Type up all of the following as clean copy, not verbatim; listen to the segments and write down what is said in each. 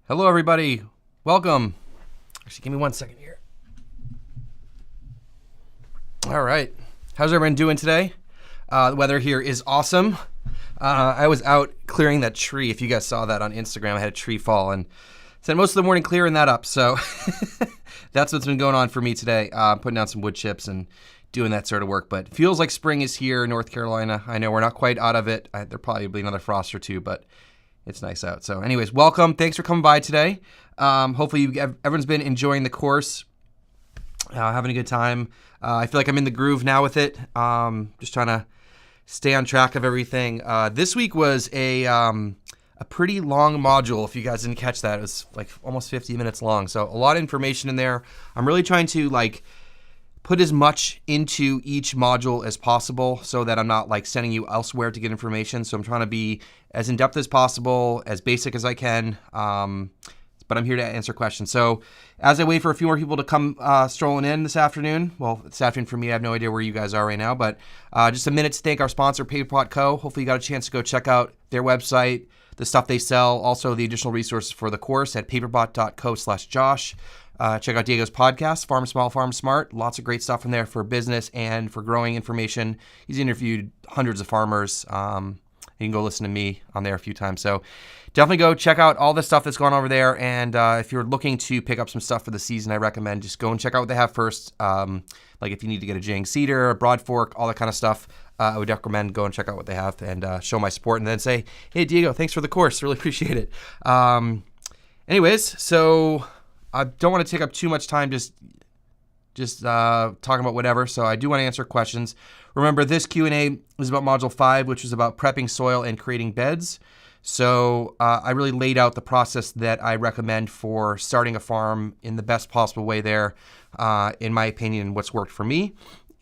Hello, everybody. Welcome. Actually, give me 1 second here. All right. How's everyone doing today? The weather here is awesome. I was out clearing that tree. If you guys saw that on Instagram, I had a tree fall and spent most of the morning clearing that up. So that's what's been going on for me today. Putting down some wood chips and doing that sort of work. But it feels like spring is here in North Carolina. I know we're not quite out of it. There'll probably be another frost or two, but it's nice out. So anyways, welcome. Thanks for coming by today. Hopefully everyone's been enjoying the course, having a good time. I feel like I'm in the groove now with it. Just trying to stay on track of everything. This week was a pretty long module. If you guys didn't catch that, it was like almost 50 minutes long. So a lot of information in there. I'm really trying to put as much into each module as possible so that I'm not sending you elsewhere to get information. So I'm trying to be as in-depth as possible, as basic as I can, but I'm here to answer questions. So as I wait for a few more people to come strolling in this afternoon, well, this afternoon for me, I have no idea where you guys are right now, but just a minute to thank our sponsor, Paywall. Hopefully you got a chance to go check out their website, the stuff they sell, also the additional resources for the course at paperbot.co/Josh. Check out Diego's podcast, Farm Small, Farm Smart. Lots of great stuff in there for business and for growing information. He's interviewed hundreds of farmers. You can go listen to me on there a few times. So definitely go check out all the stuff that's going on over there. And if you're looking to pick up some stuff for the season, I recommend just go and check out what they have first. Like if you need to get a Jang cedar, a broad fork, all that kind of stuff, I would recommend go and check out what they have and show my support and then say, hey, Diego, thanks for the course. Really appreciate it. Anyways, so I don't want to take up too much time just talking about whatever. So I do want to answer questions. Remember, this Q&A is about Module 5, which is about prepping soil and creating beds. So I really laid out the process that I recommend for starting a farm in the best possible way there, in my opinion, what's worked for me.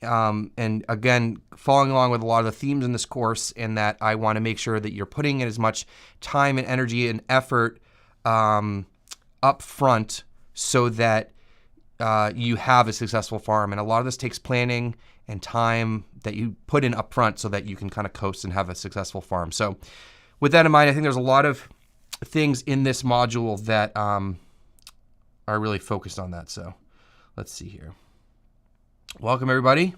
And again, following along with a lot of the themes in this course, in that I want to make sure that you're putting in as much time and energy and effort up front so that you have a successful farm. And a lot of this takes planning and time that you put in up front so that you can kind of coast and have a successful farm. So with that in mind, I think there's a lot of things in this module that are really focused on that. So let's see here. Welcome, everybody.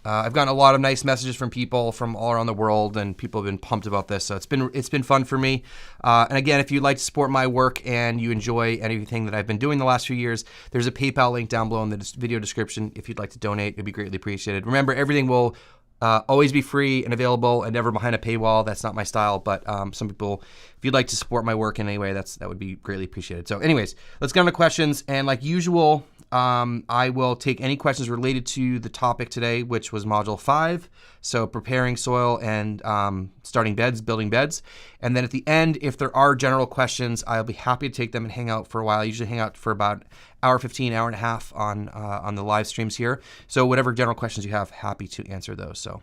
I've gotten a lot of nice messages from people from all around the world, and people have been pumped about this. So it's been fun for me. And again, if you'd like to support my work and you enjoy anything that I've been doing the last few years, there's a PayPal link down below in the video description. If you'd like to donate, it'd be greatly appreciated. Remember, everything will always be free and available and never behind a paywall. That's not my style, but some people, if you'd like to support my work in any way, that would be greatly appreciated. So anyways, let's get on to questions. And like usual, I will take any questions related to the topic today, which was Module 5. So preparing soil and starting beds, building beds. And then at the end, if there are general questions, I'll be happy to take them and hang out for a while. I usually hang out for about hour 15, hour and a half on the live streams here. So whatever general questions you have, happy to answer those. So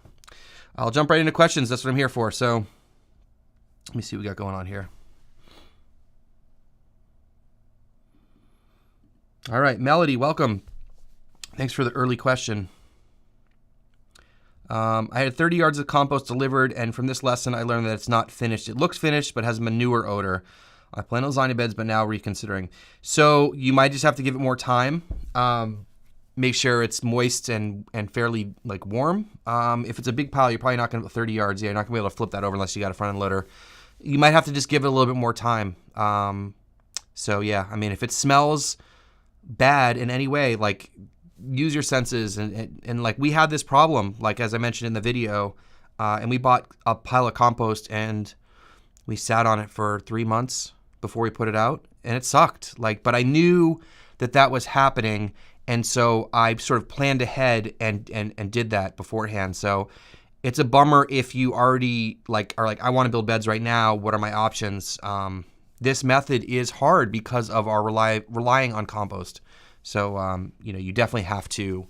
I'll jump right into questions. That's what I'm here for. So let me see what we got going on here. All right, Melody, welcome. Thanks for the early question. I had 30 yards of compost delivered, and from this lesson, I learned that it's not finished. It looks finished, but has manure odor. I plan on lasagna beds, but now reconsidering. So you might just have to give it more time. Make sure it's moist and fairly warm. If it's a big pile, you're probably not going to 30 yards. Yeah, you're not going to be able to flip that over unless you got a front end loader. You might have to just give it a little bit more time. So yeah, I mean, if it smells bad in any way, use your senses. And we had this problem, as I mentioned in the video, and we bought a pile of compost and we sat on it for 3 months before we put it out, and it sucked. But I knew that was happening, and so I sort of planned ahead and did that beforehand. So it's a bummer if you already are I want to build beds right now. What are my options? This method is hard because of our relying on compost. So you definitely have to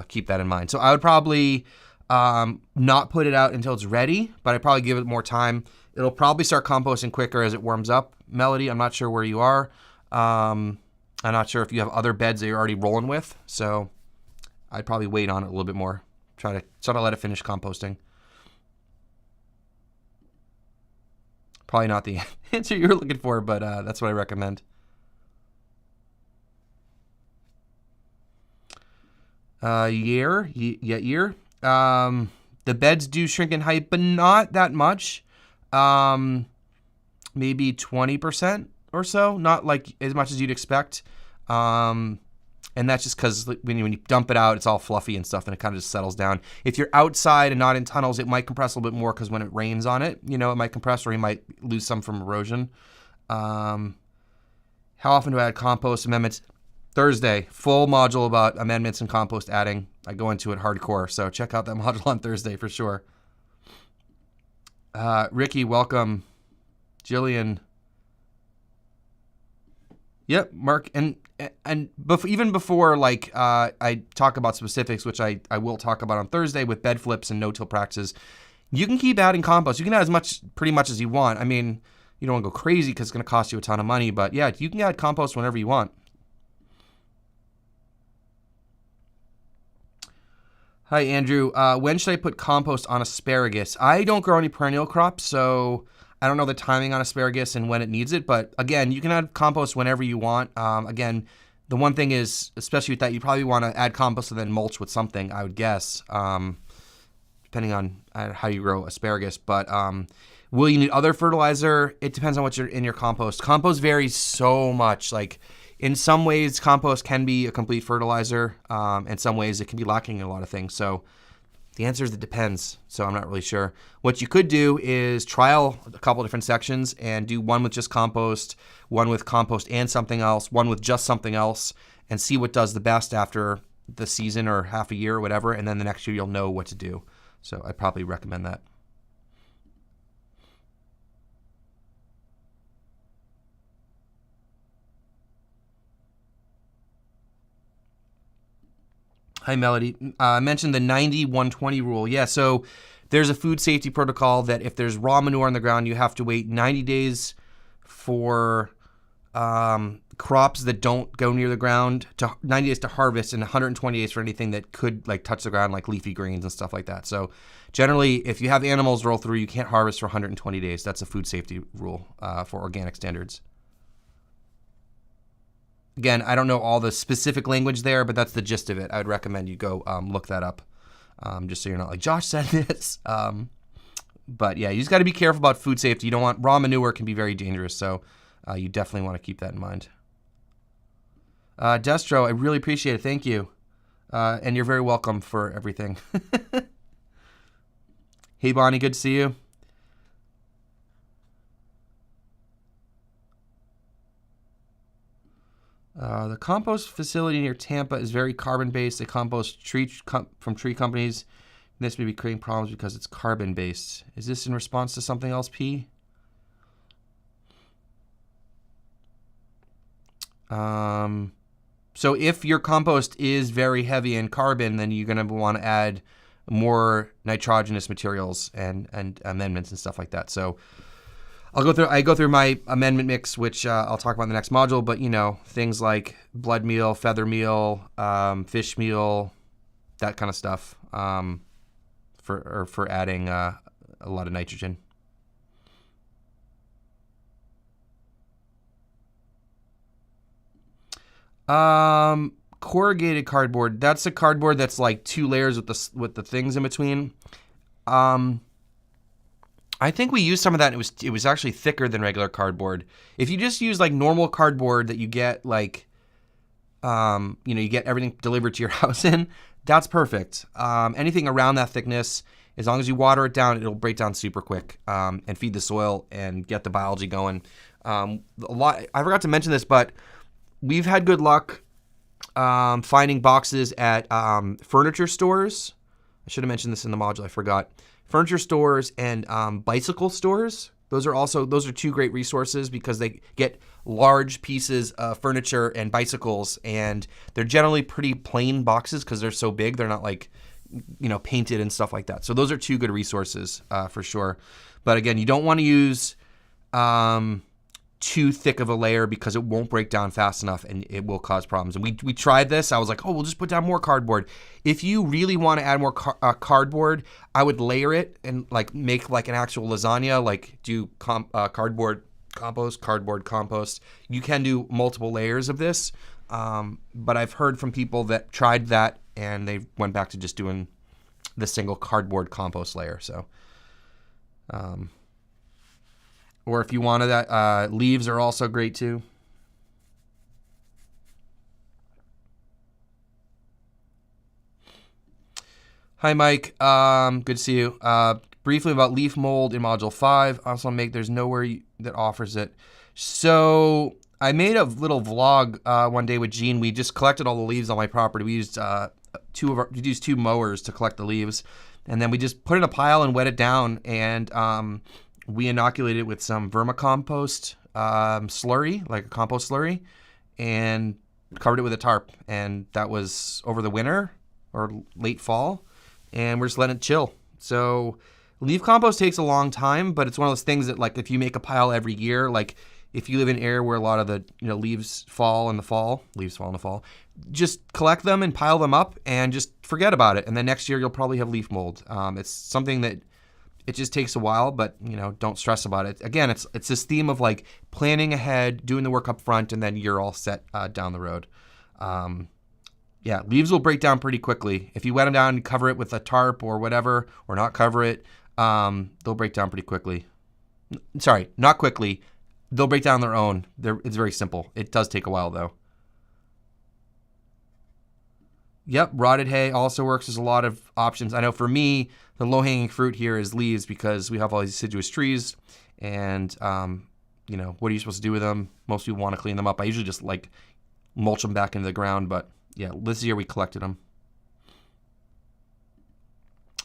keep that in mind. So I would probably not put it out until it's ready, but I'd probably give it more time. It'll probably start composting quicker as it warms up. Melody, I'm not sure where you are. I'm not sure if you have other beds that you're already rolling with. So I'd probably wait on it a little bit more. Try to let it finish composting. Probably not the answer you're looking for, but that's what I recommend. Year. The beds do shrink in height, but not that much. Maybe 20% or so, not like as much as you'd expect. And that's just because when you dump it out, it's all fluffy and stuff, and it kind of just settles down. If you're outside and not in tunnels, it might compress a little bit more because when it rains on it, it might compress, or you might lose some from erosion. How often do I add compost amendments? Thursday, full module about amendments and compost adding. I go into it hardcore, so check out that module on Thursday for sure. Ricky, welcome. Jillian. Yep, Mark, and even before I talk about specifics, which I will talk about on Thursday with bed flips and no-till practices, you can keep adding compost. You can add pretty much as you want. I mean, you don't want to go crazy because it's going to cost you a ton of money, but yeah, you can add compost whenever you want. Hi, Andrew. When should I put compost on asparagus? I don't grow any perennial crops, so I don't know the timing on asparagus and when it needs it, but again, you can add compost whenever you want. Again, the one thing is, especially with that, you probably want to add compost and then mulch with something, I would guess, depending on how you grow asparagus. But will you need other fertilizer? It depends on what's in your compost. Compost varies so much. Like in some ways, compost can be a complete fertilizer. In some ways, it can be lacking in a lot of things. So the answer is it depends, so I'm not really sure. What you could do is trial a couple different sections and do one with just compost, one with compost and something else, one with just something else, and see what does the best after the season or half a year or whatever, and then the next year you'll know what to do. So I'd probably recommend that. Hi, Melody. I mentioned the 90-120 rule. Yeah, so there's a food safety protocol that if there's raw manure on the ground, you have to wait 90 days for crops that don't go near the ground, 90 days to harvest, and 120 days for anything that could touch the ground, like leafy greens and stuff like that. So generally, if you have animals roll through, you can't harvest for 120 days. That's a food safety rule for organic standards. Again, I don't know all the specific language there, but that's the gist of it. I would recommend you go look that up, just so you're not like, Josh said this. But yeah, you just got to be careful about food safety. You don't want raw manure, can be very dangerous, so you definitely want to keep that in mind. Destro, I really appreciate it. Thank you. And you're very welcome for everything. Hey, Bonnie, good to see you. The compost facility near Tampa is very carbon-based. They compost from tree companies. This may be creating problems because it's carbon-based. Is this in response to something else, P? So if your compost is very heavy in carbon, then you're going to want to add more nitrogenous materials and amendments and stuff like that. So I go through my amendment mix, which I'll talk about in the next module, but things like blood meal, feather meal, fish meal, that kind of stuff, for adding a lot of nitrogen. Corrugated cardboard. That's a cardboard that's like 2 layers with the things in between. I think we used some of that, and it was actually thicker than regular cardboard. If you just use like normal cardboard that you get you get everything delivered to your house in, that's perfect. Anything around that thickness, as long as you water it down, it'll break down super quick and feed the soil and get the biology going. I forgot to mention this, but we've had good luck finding boxes at furniture stores. I should have mentioned this in the module. I forgot. Furniture stores and bicycle stores. Those are 2 great resources because they get large pieces of furniture and bicycles, and they're generally pretty plain boxes because they're so big. They're not painted and stuff like that. So those are 2 good resources for sure. But again, you don't want to use too thick of a layer because it won't break down fast enough and it will cause problems. And we tried this. I was like, oh, we'll just put down more cardboard. If you really want to add more cardboard, I would layer it and like make like an actual lasagna, like do cardboard compost. You can do multiple layers of this, but I've heard from people that tried that and they went back to just doing the single cardboard compost layer. So, or if you wanted that, leaves are also great too. Hi, Mike. Good to see you. Briefly about leaf mold in Module 5. Also, there's nowhere that offers it. So I made a little vlog one day with Gene. We just collected all the leaves on my property. We used two mowers to collect the leaves, and then we just put it in a pile and wet it down, and we inoculated it with some vermicompost slurry, like a compost slurry, and covered it with a tarp. And that was over the winter or late fall, and we're just letting it chill. So leaf compost takes a long time, but it's one of those things that, like, if you make a pile every year, like if you live in an area where a lot of the leaves fall in the fall, just collect them and pile them up and just forget about it. And then next year you'll probably have leaf mold. It's something that it just takes a while, but don't stress about it. Again, it's this theme of like planning ahead, doing the work up front, and then you're all set down the road. Yeah, leaves will break down pretty quickly. If you wet them down and cover it with a tarp or whatever, or not cover it, they'll break down pretty quickly. Sorry, not quickly. They'll break down on their own. It's very simple. It does take a while, though. Yep, rotted hay also works. There's a lot of options. I know for me, the low-hanging fruit here is leaves because we have all these deciduous trees, and what are you supposed to do with them? Most people want to clean them up. I usually just like mulch them back into the ground, but yeah, this year we collected them.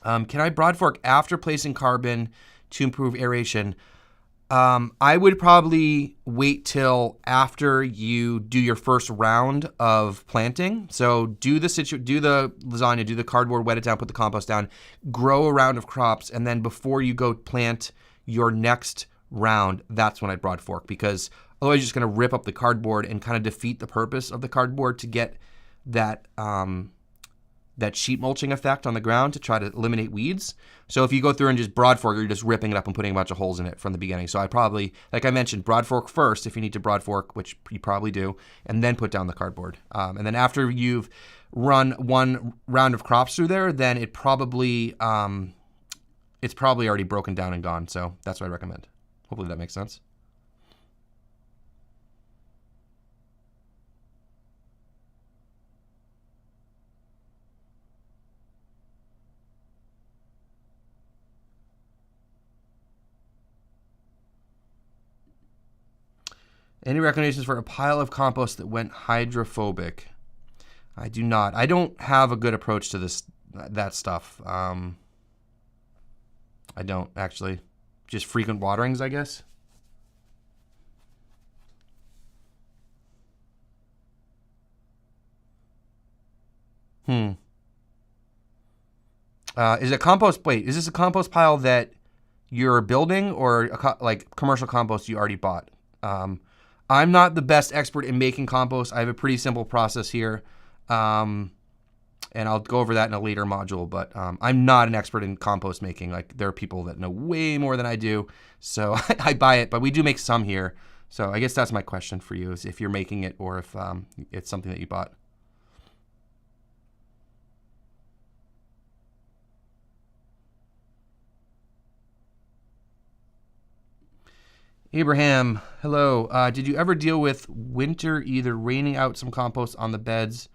Can I broad fork after placing carbon to improve aeration? I would probably wait till after you do your first round of planting. So do the lasagna, do the cardboard, wet it down, put the compost down, grow a round of crops, and then before you go plant your next round, that's when I'd broad fork, because otherwise you're just going to rip up the cardboard and kind of defeat the purpose of the cardboard to get that sheet mulching effect on the ground to try to eliminate weeds. So if you go through and just broad fork, you're just ripping it up and putting a bunch of holes in it from the beginning. So I probably, like I mentioned, broad fork first if you need to broad fork, which you probably do, and then put down the cardboard. And then after you've run one round of crops through there, then it's probably already broken down and gone. So that's what I recommend. Hopefully that makes sense. Any recommendations for a pile of compost that went hydrophobic? I do not. I don't have a good approach to that stuff. I don't actually. Just frequent waterings, I guess. Is it compost? Wait, is this a compost pile that you're building, or like commercial compost you already bought? I'm not the best expert in making compost. I have a pretty simple process here, and I'll go over that in a later module, but I'm not an expert in compost making. Like, there are people that know way more than I do, so I buy it, but we do make some here. So I guess that's my question for you, is if you're making it or if it's something that you bought. Abraham, hello. Did you ever deal with winter either raining out some compost on the beds,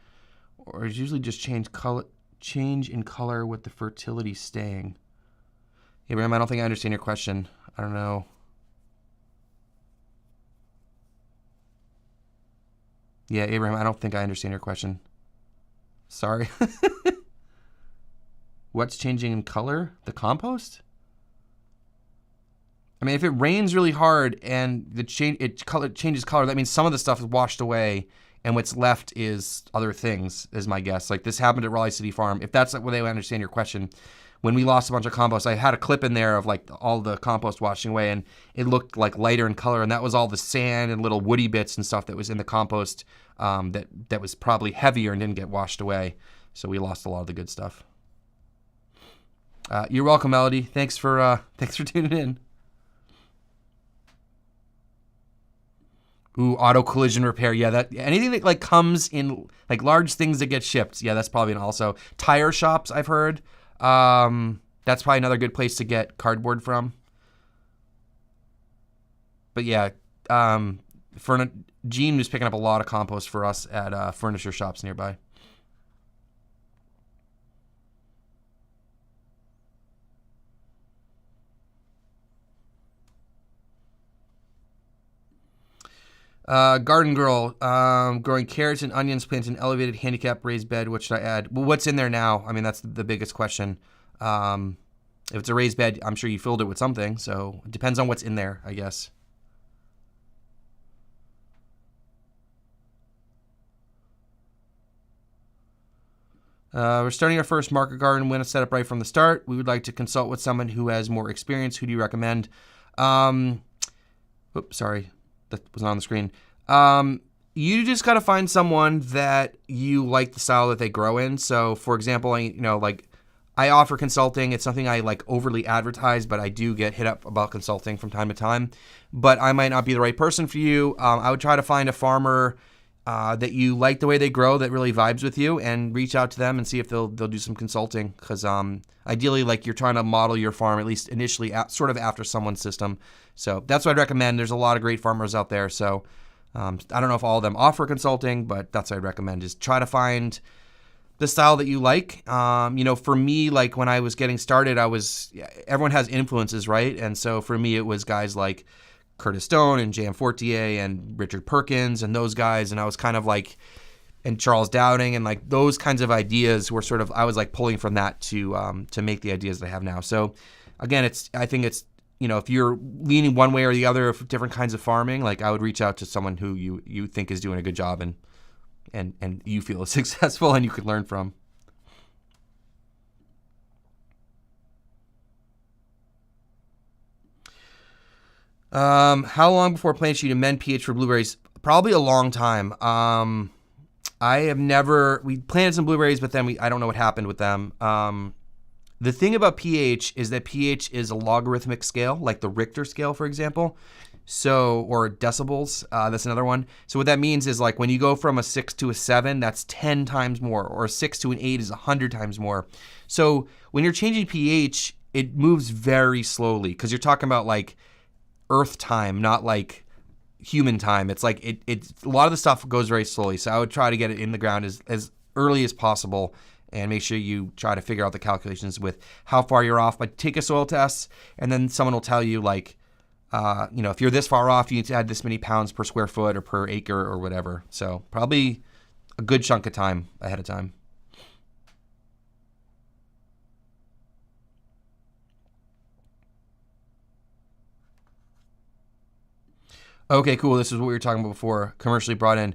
or is usually just change in color with the fertility staying? Abraham, I don't think I understand your question. I don't know. Yeah, Abraham, I don't think I understand your question. Sorry. What's changing in color? The compost? I mean, if it rains really hard and it changes color, that means some of the stuff is washed away, and what's left is other things, is my guess. Like, this happened at Raleigh City Farm. If that's the way I understand your question, when we lost a bunch of compost, I had a clip in there of like all the compost washing away, and it looked like lighter in color, and that was all the sand and little woody bits and stuff that was in the compost that was probably heavier and didn't get washed away. So we lost a lot of the good stuff. You're welcome, Melody. Thanks for tuning in. Ooh, auto collision repair. Yeah, that anything that like comes in like large things that get shipped. Yeah, that's probably an also. Tire shops, I've heard. That's probably another good place to get cardboard from. But yeah, Gene was picking up a lot of compost for us at furniture shops nearby. Garden Girl, growing carrots and onions, plants an elevated handicap raised bed. What should I add? Well, what's in there now? I mean, that's the biggest question. If it's a raised bed, I'm sure you filled it with something. So it depends on what's in there, I guess. We're starting our first market garden. When it's set up right from the start, we would like to consult with someone who has more experience. Who do you recommend? Oops, sorry. That wasn't on the screen. You just got to find someone that you like the style that they grow in. So, for example, I offer consulting. It's something I like overly advertise, but I do get hit up about consulting from time to time. But I might not be the right person for you. I would try to find a farmer that you like the way they grow, that really vibes with you, and reach out to them and see if they'll do some consulting. Because ideally, like you're trying to model your farm, at least initially, sort of after someone's system. So that's what I'd recommend. There's a lot of great farmers out there. So I don't know if all of them offer consulting, but that's what I'd recommend, is try to find the style that you like. For me, like when I was getting started, everyone has influences, right? And so for me, it was guys like Curtis Stone and J.M. Fortier and Richard Perkins and those guys. And I was kind of like, and Charles Dowding, and like those kinds of ideas were sort of, I was like pulling from that to make the ideas that I have now. So again, I think it's, if you're leaning one way or the other of different kinds of farming, like I would reach out to someone who you think is doing a good job and you feel is successful and you could learn from. How long before plants should you amend pH for blueberries? Probably a long time. We planted some blueberries, but then I don't know what happened with them. The thing about pH is that pH is a logarithmic scale, like the Richter scale, for example. So, or decibels, that's another one. So what that means is like when you go from a 6 to a 7, that's 10 times more, or a 6 to an 8 is 100 times more. So when you're changing pH, it moves very slowly because you're talking about like Earth time, not like human time. It's like it's a lot of the stuff goes very slowly. So I would try to get it in the ground as early as possible and make sure you try to figure out the calculations with how far you're off. But take a soil test, and then someone will tell you like, if you're this far off, you need to add this many pounds per square foot or per acre or whatever. So probably a good chunk of time ahead of time. Okay, cool. This is what we were talking about before, commercially brought in.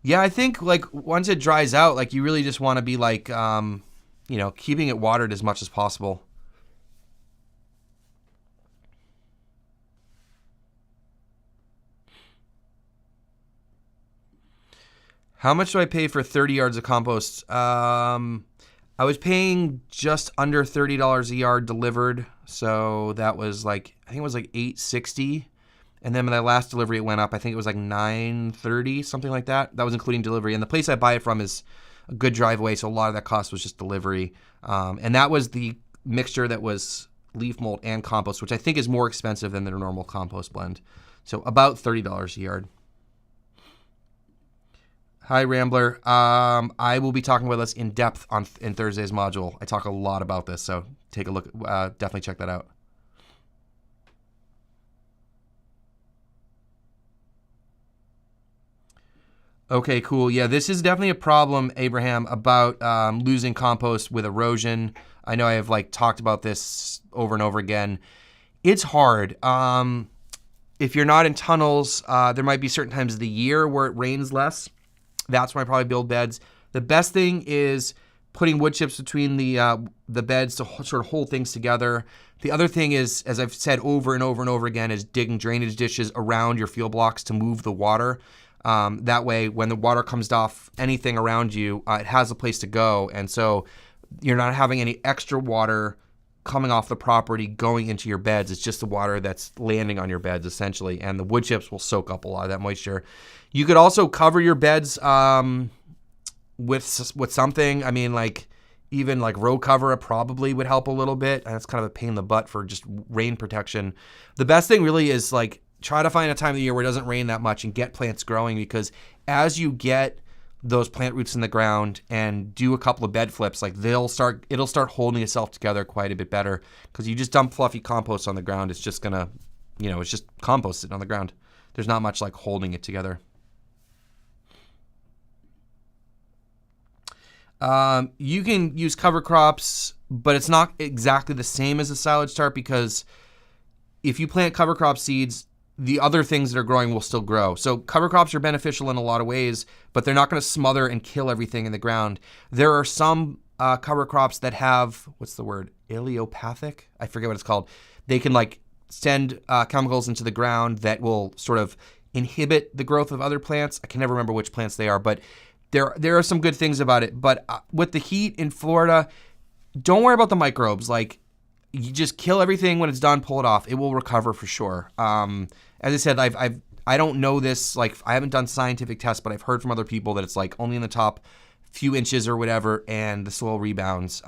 Yeah, I think like once it dries out, like you really just want to be like, keeping it watered as much as possible. How much do I pay for 30 yards of compost? I was paying just under $30 a yard delivered. So that was like, I think it was like $8.60. And then when that last delivery, it went up. I think it was like $9.30, something like that. That was including delivery. And the place I buy it from is a good drive away, so a lot of that cost was just delivery. And that was the mixture that was leaf mold and compost, which I think is more expensive than their normal compost blend. So about $30 a yard. Hi, Rambler. I will be talking with us in depth in Thursday's module. I talk a lot about this, so take a look. Definitely check that out. Okay, cool. Yeah, this is definitely a problem, Abraham, about losing compost with erosion. I know I have talked about this over and over again. It's hard. If you're not in tunnels, there might be certain times of the year where it rains less. That's when I probably build beds. The best thing is putting wood chips between the beds to sort of hold things together. The other thing is, as I've said over and over and over again, is digging drainage ditches around your field blocks to move the water. That way, when the water comes off anything around you, it has a place to go. And so you're not having any extra water coming off the property going into your beds. It's just the water that's landing on your beds, essentially. And the wood chips will soak up a lot of that moisture. You could also cover your beds with something. I mean, like even like row cover probably would help a little bit. And it's kind of a pain in the butt for just rain protection. The best thing really is like try to find a time of the year where it doesn't rain that much and get plants growing, because as you get those plant roots in the ground and do a couple of bed flips, like it'll start holding itself together quite a bit better, because you just dump fluffy compost on the ground, it's just gonna, it's just compost sitting on the ground. There's not much like holding it together. You can use cover crops, but it's not exactly the same as a silage tarp, because if you plant cover crop seeds, the other things that are growing will still grow. So cover crops are beneficial in a lot of ways, but they're not going to smother and kill everything in the ground. There are some cover crops that have, what's the word, allelopathic? I forget what it's called. They can like send chemicals into the ground that will sort of inhibit the growth of other plants. I can never remember which plants they are, but there are some good things about it. But with the heat in Florida, don't worry about the microbes. Like, you just kill everything when it's done, pull it off. It will recover for sure. As I said, I don't know this, like I haven't done scientific tests, but I've heard from other people that it's like only in the top few inches or whatever, and the soil rebounds.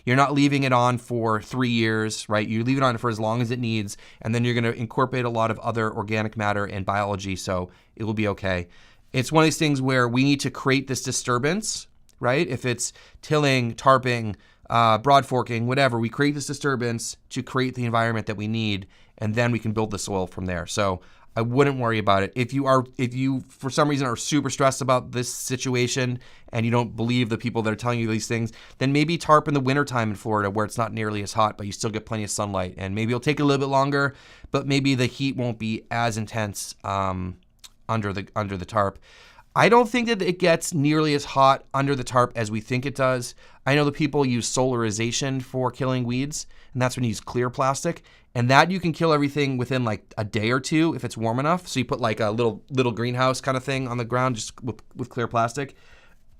You're not leaving it on for 3 years, right? You leave it on for as long as it needs, and then you're going to incorporate a lot of other organic matter and biology, so it will be okay. It's one of these things where we need to create this disturbance, right? If it's tilling, tarping, broad forking, whatever, we create this disturbance to create the environment that we need, and then we can build the soil from there. So I wouldn't worry about it. If you for some reason are super stressed about this situation and you don't believe the people that are telling you these things, then maybe tarp in the wintertime in Florida where it's not nearly as hot, but you still get plenty of sunlight, and maybe it'll take a little bit longer, but maybe the heat won't be as intense under the tarp. I don't think that it gets nearly as hot under the tarp as we think it does. I know that people use solarization for killing weeds, and that's when you use clear plastic. And that you can kill everything within like a day or two if it's warm enough. So you put like a little greenhouse kind of thing on the ground just with clear plastic.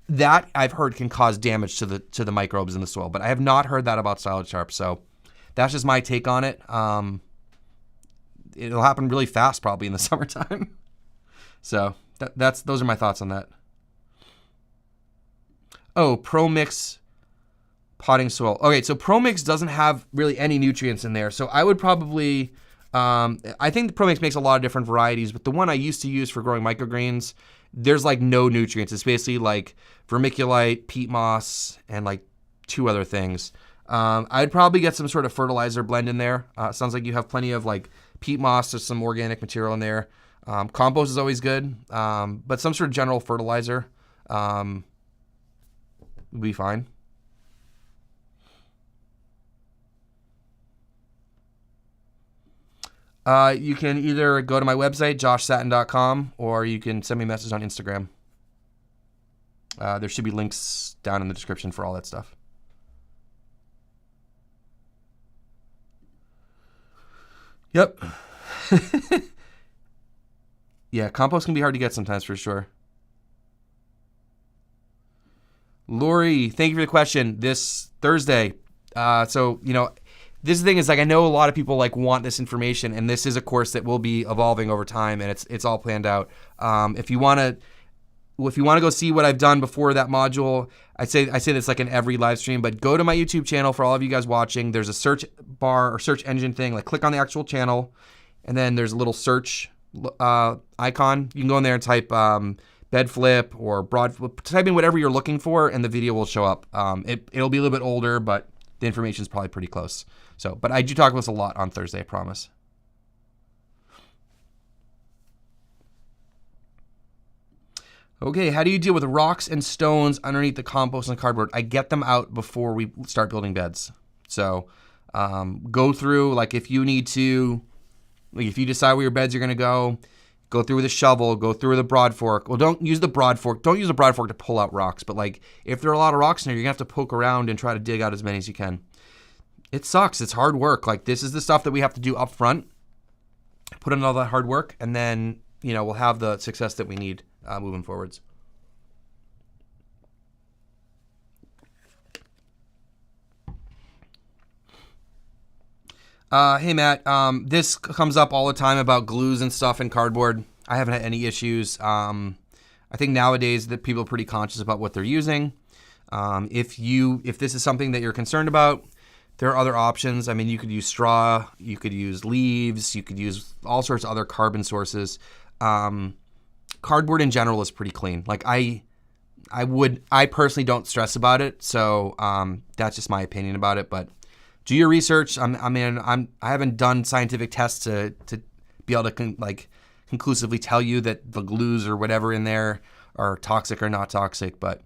That I've heard can cause damage to the microbes in the soil, but I have not heard that about silage tarp. So that's just my take on it. It'll happen really fast probably in the summertime. So those are my thoughts on that. Oh, Pro Mix potting soil. Okay, so Pro Mix doesn't have really any nutrients in there. So I would probably, I think the Pro Mix makes a lot of different varieties, but the one I used to use for growing microgreens, there's like no nutrients. It's basically like vermiculite, peat moss, and like 2 other things. I'd probably get some sort of fertilizer blend in there. Sounds like you have plenty of like peat moss or some organic material in there. Compost is always good, but some sort of general fertilizer would be fine. You can either go to my website, joshsattin.com, or you can send me a message on Instagram. There should be links down in the description for all that stuff. Yep. Yeah, compost can be hard to get sometimes for sure. Lori, thank you for the question. This Thursday, so, this thing is like, I know a lot of people like want this information, and this is a course that will be evolving over time, and it's all planned out. If you want to go see what I've done before that module, I say this like in every live stream, but go to my YouTube channel for all of you guys watching. There's a search bar or search engine thing, like click on the actual channel, and then there's a little search icon. You can go in there and type bed flip or broad flip, type in whatever you're looking for, and the video will show up. It'll be a little bit older, but the information is probably pretty close. So, but I do talk about this a lot on Thursday, I promise. Okay, how do you deal with rocks and stones underneath the compost and cardboard? I get them out before we start building beds. So go through, like if you need to, like if you decide where your beds are going to go, Go through with a shovel, go through with a broad fork. Well, don't use the broad fork. Don't use a broad fork to pull out rocks. But like if there are a lot of rocks in there, you're gonna have to poke around and try to dig out as many as you can. It sucks. It's hard work. Like this is the stuff that we have to do up front. Put in all that hard work, and then we'll have the success that we need moving forwards. Hey Matt, this comes up all the time about glues and stuff and cardboard. I haven't had any issues. I think nowadays that people are pretty conscious about what they're using. If this is something that you're concerned about, there are other options. I mean, you could use straw, you could use leaves, you could use all sorts of other carbon sources. Cardboard in general is pretty clean. Like I personally don't stress about it. So, that's just my opinion about it, but do your research. I haven't done scientific tests to be able to conclusively tell you that the glues or whatever in there are toxic or not toxic, but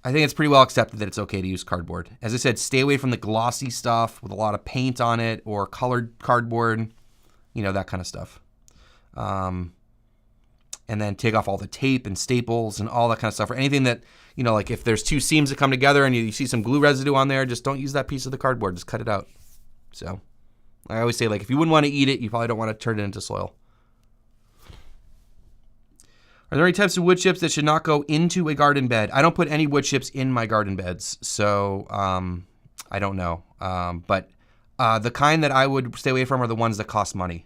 I think it's pretty well accepted that it's okay to use cardboard. As I said, stay away from the glossy stuff with a lot of paint on it or colored cardboard, that kind of stuff. And then take off all the tape and staples and all that kind of stuff, or anything that, like if there's two seams that come together and you see some glue residue on there, just don't use that piece of the cardboard, just cut it out. So I always say, like, if you wouldn't want to eat it, you probably don't want to turn it into soil. Are there any types of wood chips that should not go into a garden bed? I don't put any wood chips in my garden beds, so I don't know. But the kind that I would stay away from are the ones that cost money.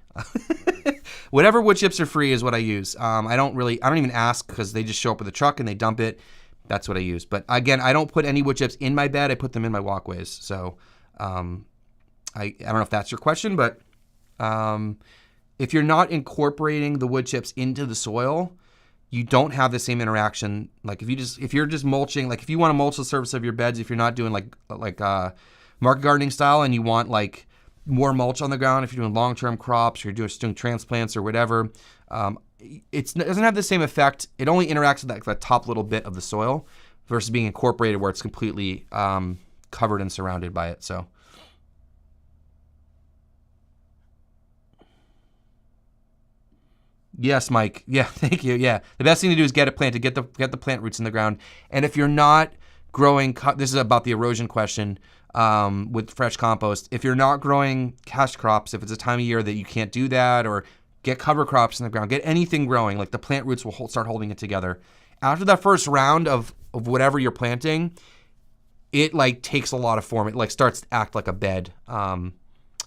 Whatever wood chips are free is what I use. I don't even ask because they just show up with a truck and they dump it. That's what I use. But again, I don't put any wood chips in my bed. I put them in my walkways. So I don't know if that's your question, but if you're not incorporating the wood chips into the soil, you don't have the same interaction. Like if you're just mulching, like if you want to mulch the surface of your beds, if you're not doing like market gardening style and you want like more mulch on the ground, if you're doing long-term crops or you're just doing transplants or whatever, it doesn't have the same effect. It only interacts with that top little bit of the soil versus being incorporated where it's completely covered and surrounded by it. So yes, Mike. Yeah, thank you. Yeah, the best thing to do is get it planted, get the plant roots in the ground. And if you're not growing, this is about the erosion question with fresh compost. If you're not growing cash crops, if it's a time of year that you can't do that, or get cover crops in the ground, get anything growing, like the plant roots will start holding it together. After that first round of whatever you're planting, it like takes a lot of form. It like starts to act like a bed.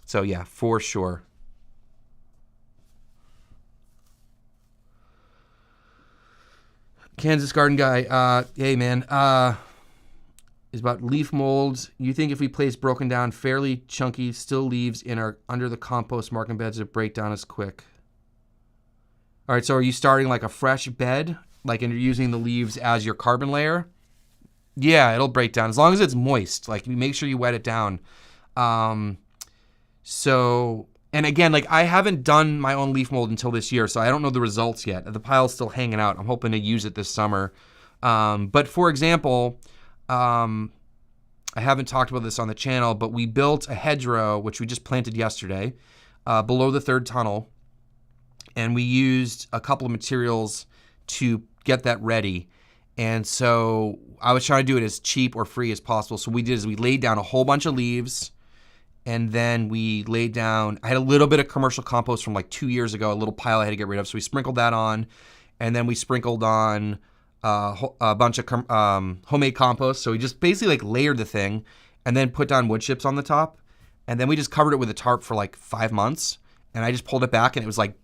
So yeah, for sure. Kansas Garden Guy, hey man, is about leaf molds. You think if we place broken down, fairly chunky, still leaves under the compost marking beds, it break down as quick? All right, so are you starting like a fresh bed, like, and you're using the leaves as your carbon layer? Yeah, it'll break down as long as it's moist. Like, you make sure you wet it down. And again, like, I haven't done my own leaf mold until this year, so I don't know the results yet. The pile's still hanging out. I'm hoping to use it this summer. But for example, I haven't talked about this on the channel, but we built a hedgerow, which we just planted yesterday, below the third tunnel. And we used a couple of materials to get that ready. And so I was trying to do it as cheap or free as possible. So what we did is we laid down a whole bunch of leaves, and then we laid down, I had a little bit of commercial compost from like 2 years ago, a little pile I had to get rid of. So we sprinkled that on, and then we sprinkled on a bunch of homemade compost. So we just basically like layered the thing and then put down wood chips on the top. And then we just covered it with a tarp for like 5 months. And I just pulled it back, and it was like,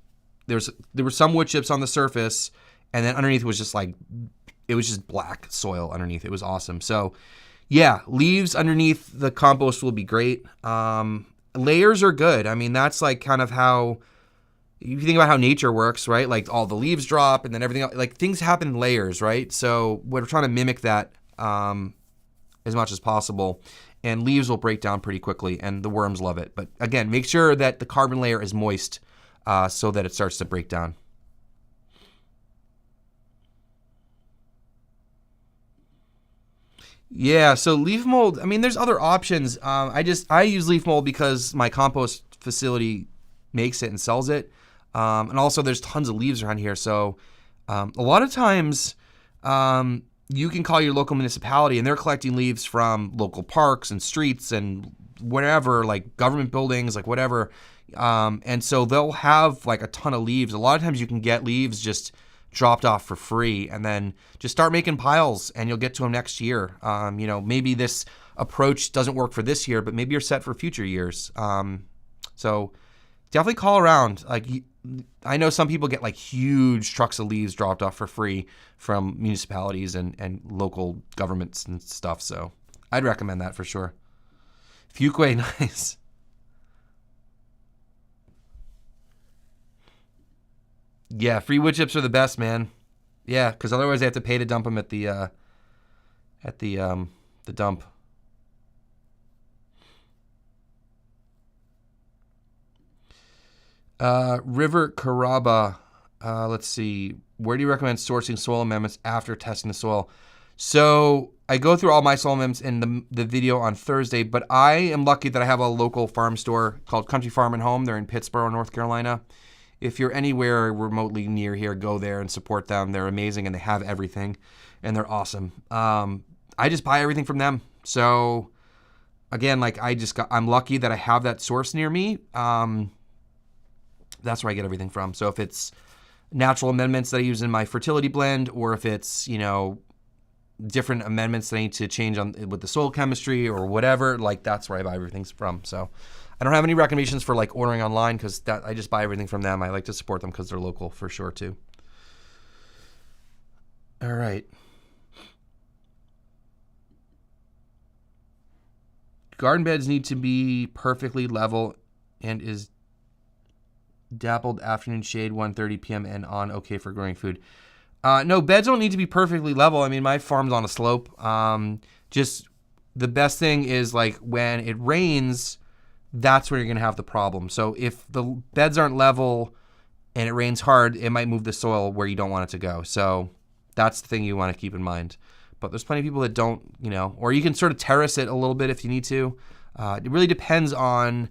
there were some wood chips on the surface, and then underneath was just like, it was just black soil underneath. It was awesome. So yeah, leaves underneath the compost will be great. Layers are good. I mean, that's like kind of how, if you think about how nature works, right? Like all the leaves drop and then everything else, like things happen in layers, right? So we're trying to mimic that as much as possible. And leaves will break down pretty quickly, and the worms love it. But again, make sure that the carbon layer is moist so that it starts to break down. Yeah, so leaf mold, I mean, there's other options. I use leaf mold because my compost facility makes it and sells it. And also there's tons of leaves around here. So a lot of times you can call your local municipality and they're collecting leaves from local parks and streets and whatever, like government buildings, like whatever. And so they'll have like a ton of leaves. A lot of times you can get leaves just dropped off for free, and then just start making piles and you'll get to them next year. Maybe this approach doesn't work for this year, but maybe you're set for future years. So definitely call around. Like, I know some people get like huge trucks of leaves dropped off for free from municipalities and local governments and stuff. So I'd recommend that for sure. Fuquay, nice. Yeah, free wood chips are the best, man. Yeah, because otherwise they have to pay to dump them at the dump. River Caraba. Let's see. Where do you recommend sourcing soil amendments after testing the soil? So I go through all my soil amendments in the video on Thursday, but I am lucky that I have a local farm store called Country Farm and Home. They're in Pittsboro, North Carolina. If you're anywhere remotely near here, go there and support them. They're amazing and they have everything and they're awesome. I just buy everything from them. So again, like I'm lucky that I have that source near me. That's where I get everything from. So if it's natural amendments that I use in my fertility blend, or if it's, different amendments that I need to change with the soil chemistry or whatever, like that's where I buy everything from. So I don't have any recommendations for like ordering online because I just buy everything from them. I like to support them because they're local for sure too. All right. Garden beds need to be perfectly level and is dappled afternoon shade 1:30 p.m. and on okay for growing food. No, beds don't need to be perfectly level. I mean, my farm's on a slope. Just the best thing is like when it rains, that's where you're going to have the problem. So if the beds aren't level and it rains hard, it might move the soil where you don't want it to go. So that's the thing you want to keep in mind. But there's plenty of people that don't, or you can sort of terrace it a little bit if you need to. It really depends on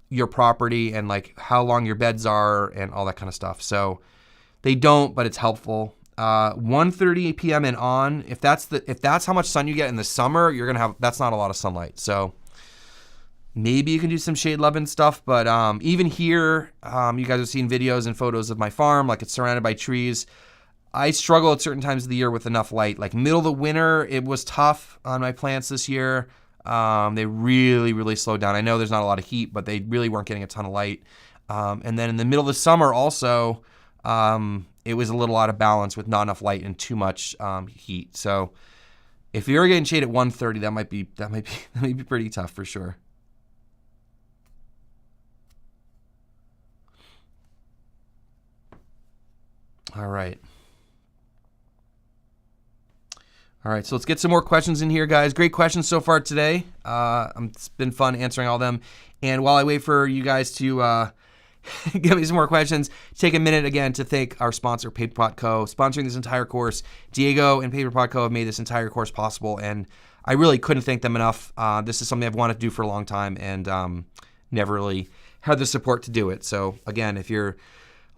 your property and like how long your beds are and all that kind of stuff. So they don't, but it's helpful. 1:30 p.m. and on, if that's how much sun you get in the summer, that's not a lot of sunlight. So maybe you can do some shade loving stuff, but even here, you guys have seen videos and photos of my farm, like it's surrounded by trees. I struggle at certain times of the year with enough light. Like middle of the winter, it was tough on my plants this year. They really, really slowed down. I know there's not a lot of heat, but they really weren't getting a ton of light. And then in the middle of the summer also, it was a little out of balance with not enough light and too much heat. So if you're getting shade at 1:30, that might be pretty tough for sure. All right. So let's get some more questions in here, guys. Great questions so far today. It's been fun answering all them. And while I wait for you guys to give me some more questions, take a minute again to thank our sponsor, PaperPot Co., sponsoring this entire course. Diego and PaperPot Co. have made this entire course possible, and I really couldn't thank them enough. This is something I've wanted to do for a long time and never really had the support to do it. So again, if you're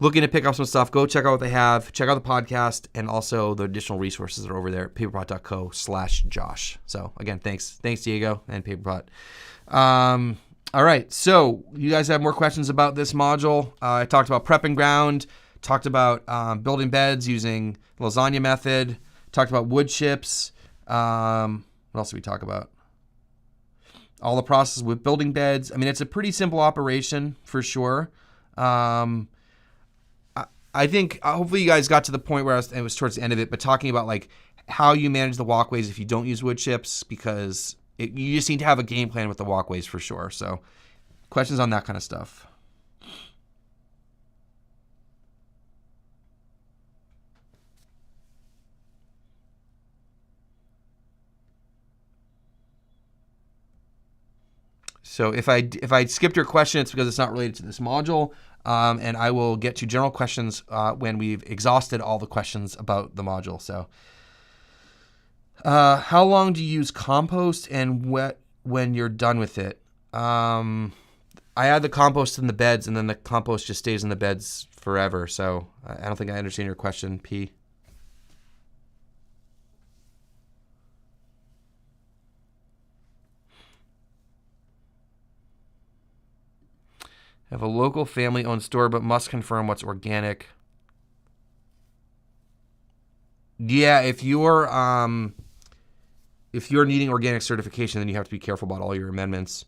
looking to pick up some stuff, go check out what they have. Check out the podcast and also the additional resources that are over there at paperpot.co/Josh. So again, thanks Diego and PaperPot. All right, so you guys have more questions about this module. I talked about prepping ground, talked about building beds using the lasagna method, talked about wood chips. What else did we talk about? All the process with building beds. I mean, it's a pretty simple operation for sure. I think hopefully you guys got to the point where it was towards the end of it, but talking about like how you manage the walkways if you don't use wood chips, because you just need to have a game plan with the walkways for sure. So questions on that kind of stuff. So if I skipped your question, it's because it's not related to this module. And I will get to general questions when we've exhausted all the questions about the module. So how long do you use compost and wet when you're done with it? I add the compost in the beds, and then the compost just stays in the beds forever. So I don't think I understand your question, P. Have a local family-owned store, but must confirm what's organic. Yeah, if you're needing organic certification, then you have to be careful about all your amendments.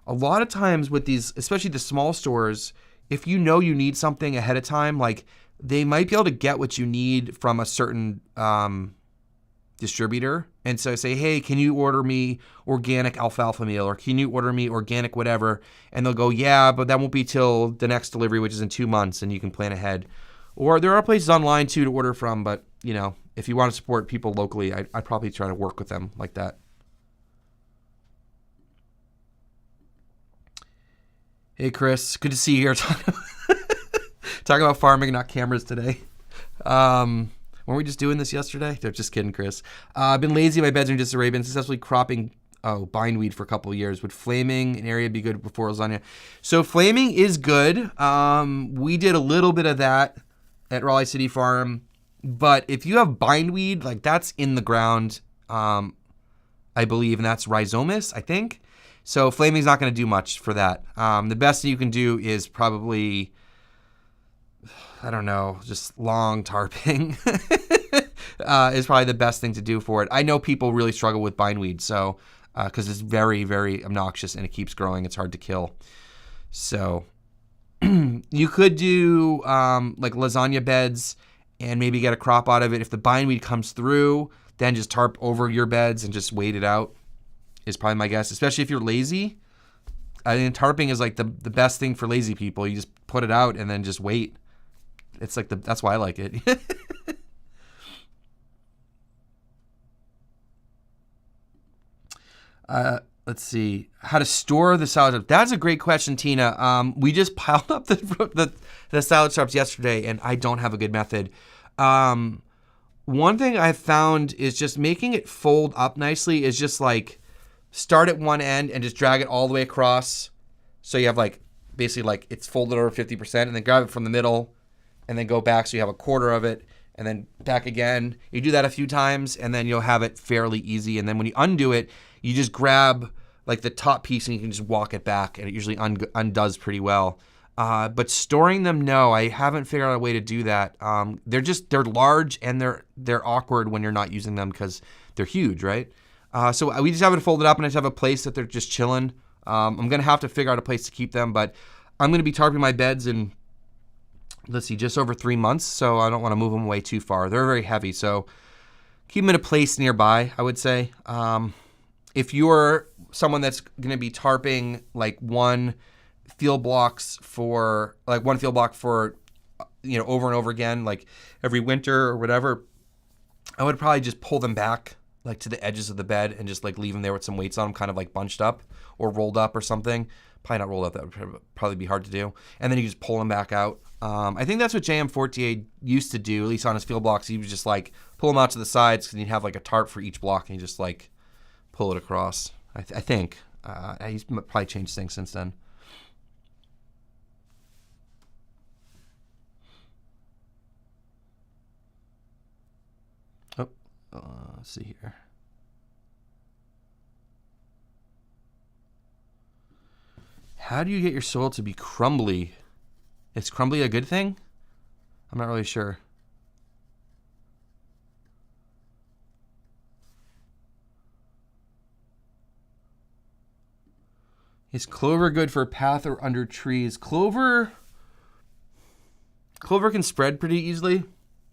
A lot of times with these, especially the small stores, if you know you need something ahead of time, like they might be able to get what you need from a certain distributor. And so say, hey, can you order me organic alfalfa meal, or can you order me organic whatever? And they'll go, yeah, but that won't be till the next delivery, which is in 2 months, and you can plan ahead. Or there are places online too to order from, but you know, if you want to support people locally, I'd probably try to work with them like that. Hey, Chris, good to see you here. Talking about farming, not cameras today. Weren't we just doing this yesterday? No, just kidding, Chris. I've been lazy. My beds are in disarray. Been successfully cropping bindweed for a couple of years. Would flaming an area be good before lasagna? So flaming is good. We did a little bit of that at Raleigh City Farm. But if you have bindweed, like that's in the ground, I believe, and that's rhizomus, I think. So flaming's not going to do much for that. The best thing you can do is probably, I don't know, just long tarping is probably the best thing to do for it. I know people really struggle with bindweed, so because it's very, very obnoxious and it keeps growing. It's hard to kill. So you could do like lasagna beds and maybe get a crop out of it. If the bindweed comes through, then just tarp over your beds and just wait it out is probably my guess, especially if you're lazy. I think tarping is like the best thing for lazy people. You just put it out and then just wait. It's like that's why I like it. Let's see. How to store the salad shrubs. That's a great question, Tina. We just piled up the salad shrubs yesterday, and I don't have a good method. One thing I've found is just making it fold up nicely is just like start at one end and just drag it all the way across. So you have like basically like it's folded over 50%, and then grab it from the middle and then go back so you have a quarter of it, and then back again. You do that a few times, and then you'll have it fairly easy. And then when you undo it, you just grab like the top piece and you can just walk it back, and it usually undoes pretty well. But storing them, no, I haven't figured out a way to do that. They're large and they're awkward when you're not using them because they're huge, right? So we just have it folded up, and I just have a place that they're just chilling. I'm gonna have to figure out a place to keep them, but I'm gonna be tarping my beds in, let's see, just over 3 months, so I don't want to move them away too far. They're very heavy, so keep them in a place nearby, I would say. If you're someone that's going to be tarping like one field block for over and over again, like every winter or whatever, I would probably just pull them back like to the edges of the bed and just like leave them there with some weights on them, kind of like bunched up or rolled up or something. Probably not rolled up. That would probably be hard to do. And then you just pull them back out. I think that's what J.M. Fortier used to do, at least on his field blocks. He would just like pull them out to the sides because he'd have like a tarp for each block, and you just like pull it across. I think. He's probably changed things since then. Oh, let's see here. How do you get your soil to be crumbly? Is crumbly a good thing? I'm not really sure. Is clover good for a path or under trees? Clover can spread pretty easily,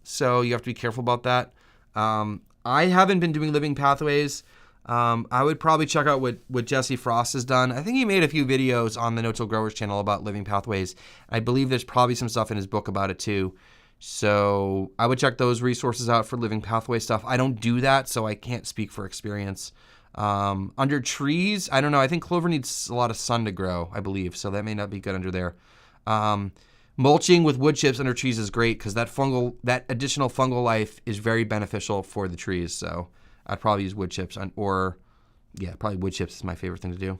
so you have to be careful about that. I haven't been doing living pathways. I would probably check out what Jesse Frost has done. I think he made a few videos on the No-Till Growers channel about living pathways. I believe there's probably some stuff in his book about it too. So I would check those resources out for living pathway stuff. I don't do that, so I can't speak for experience. Under trees, I don't know. I think clover needs a lot of sun to grow, I believe, so that may not be good under there. Mulching with wood chips under trees is great because that additional fungal life is very beneficial for the trees. So I'd probably use wood chips probably wood chips is my favorite thing to do.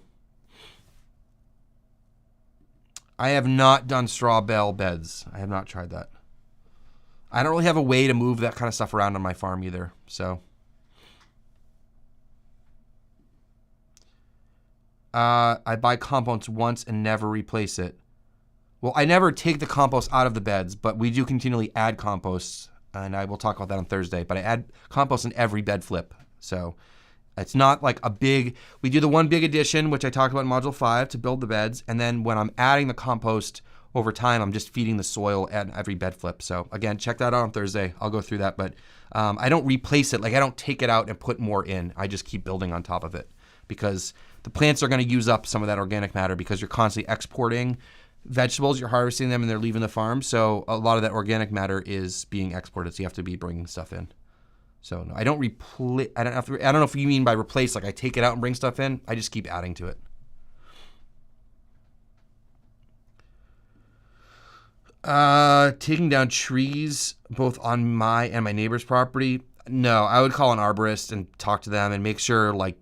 I have not done straw bale beds. I have not tried that. I don't really have a way to move that kind of stuff around on my farm either. So, I buy compost once and never replace it. Well, I never take the compost out of the beds, but we do continually add compost, and I will talk about that on Thursday. But I add compost in every bed flip. So it's not like a big, we do the one big addition, which I talked about in Module 5 to build the beds. And then when I'm adding the compost over time, I'm just feeding the soil at every bed flip. So again, check that out on Thursday. I'll go through that, but I don't replace it. Like I don't take it out and put more in. I just keep building on top of it because the plants are going to use up some of that organic matter because you're constantly exporting vegetables, you're harvesting them and they're leaving the farm. So a lot of that organic matter is being exported. So you have to be bringing stuff in. So no, I don't replace. I don't know if you mean by replace, like I take it out and bring stuff in. I just keep adding to it. Taking down trees both on my and my neighbor's property. No, I would call an arborist and talk to them and make sure like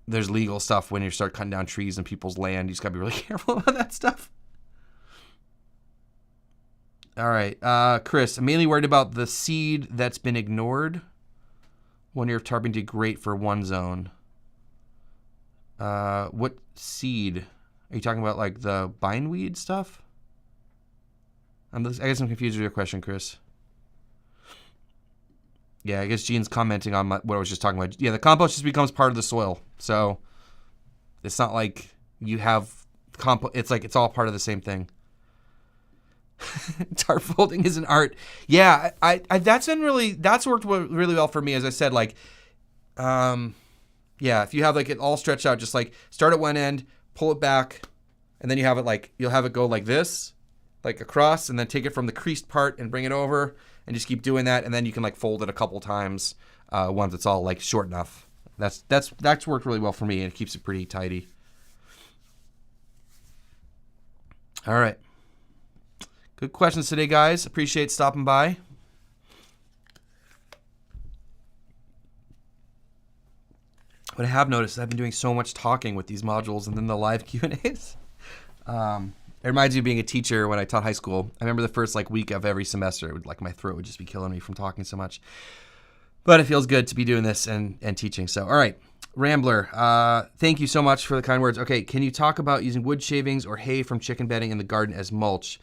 there's legal stuff when you start cutting down trees in people's land. You just gotta be really careful about that stuff. All right, Chris, I'm mainly worried about the seed that's been ignored. 1 year of tarping did great for one zone. What seed? Are you talking about like the bindweed stuff? I guess I'm confused with your question, Chris. Yeah, I guess Gene's commenting on what I was just talking about. Yeah, the compost just becomes part of the soil. So it's not like you have compost. It's like it's all part of the same thing. Tarp folding is an art. Yeah, that's worked really well for me. As I said, like, yeah, if you have like it all stretched out, just like start at one end, pull it back, and then you have it like you'll have it go like this, like across, and then take it from the creased part and bring it over, and just keep doing that, and then you can like fold it a couple times once it's all like short enough. That's worked really well for me, and it keeps it pretty tidy. All right. Good questions today, guys. Appreciate stopping by. What I have noticed is I've been doing so much talking with these modules and then the live Q&As. It reminds me of being a teacher when I taught high school. I remember the first like week of every semester, it would, like my throat would just be killing me from talking so much. But it feels good to be doing this and teaching. So, all right, Rambler, thank you so much for the kind words. Okay, can you talk about using wood shavings or hay from chicken bedding in the garden as mulch?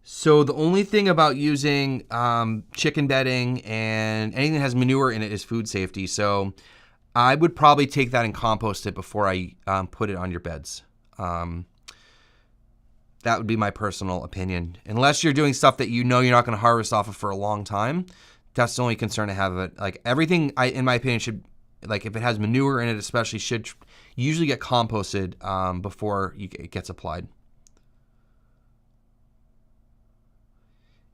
So the only thing about using chicken bedding and anything that has manure in it is food safety. So I would probably take that and compost it before I put it on your beds. That would be my personal opinion. Unless you're doing stuff that you know you're not going to harvest off of for a long time, that's the only concern I have of it. Like everything, in my opinion, should, like if it has manure in it especially, should usually get composted before it gets applied.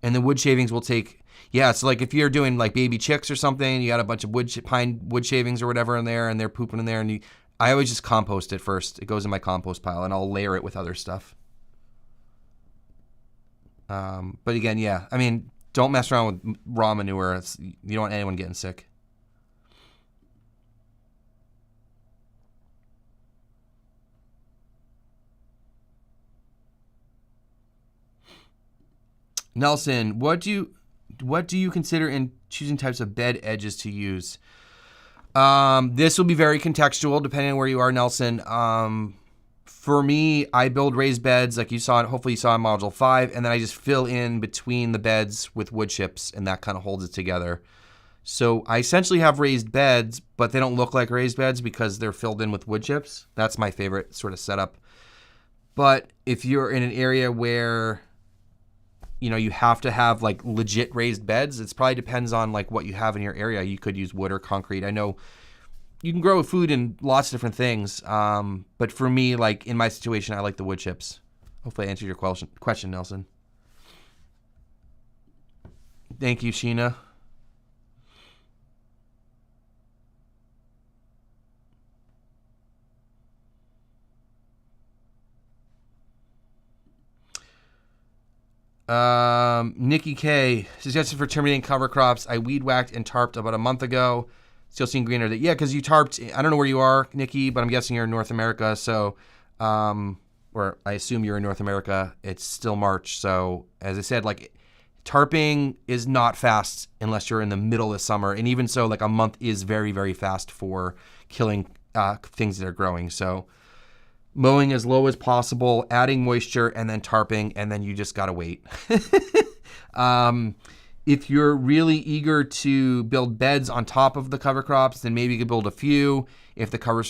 And the wood shavings will take, yeah, so like if you're doing like baby chicks or something, you got a bunch of pine wood shavings or whatever in there and they're pooping in there, and I always just compost it first. It goes in my compost pile and I'll layer it with other stuff. But again, yeah, I mean, don't mess around with raw manure. You don't want anyone getting sick. Nelson, what do you consider in choosing types of bed edges to use? This will be very contextual depending on where you are, Nelson. For me, I build raised beds like you saw, hopefully you saw in Module 5, and then I just fill in between the beds with wood chips, and that kind of holds it together. So I essentially have raised beds, but they don't look like raised beds because they're filled in with wood chips. That's my favorite sort of setup. But if you're in an area where you have to have like legit raised beds, it probably depends on like what you have in your area. You could use wood or concrete. I know you can grow food in lots of different things. But for me, like in my situation, I like the wood chips. Hopefully I answered your question, Nelson. Thank you, Sheena. Nikki K, suggestion for terminating cover crops. I weed whacked and tarped about a month ago. Still seeing greener. Yeah, because you tarped. I don't know where you are, Nikki, but I'm guessing you're in North America. So, or I assume you're in North America. It's still March. So, as I said, like tarping is not fast unless you're in the middle of the summer. And even so, like a month is very, very fast for killing things that are growing. So, mowing as low as possible, adding moisture, and then tarping, and then you just got to wait. If you're really eager to build beds on top of the cover crops, then maybe you could build a few. If the cover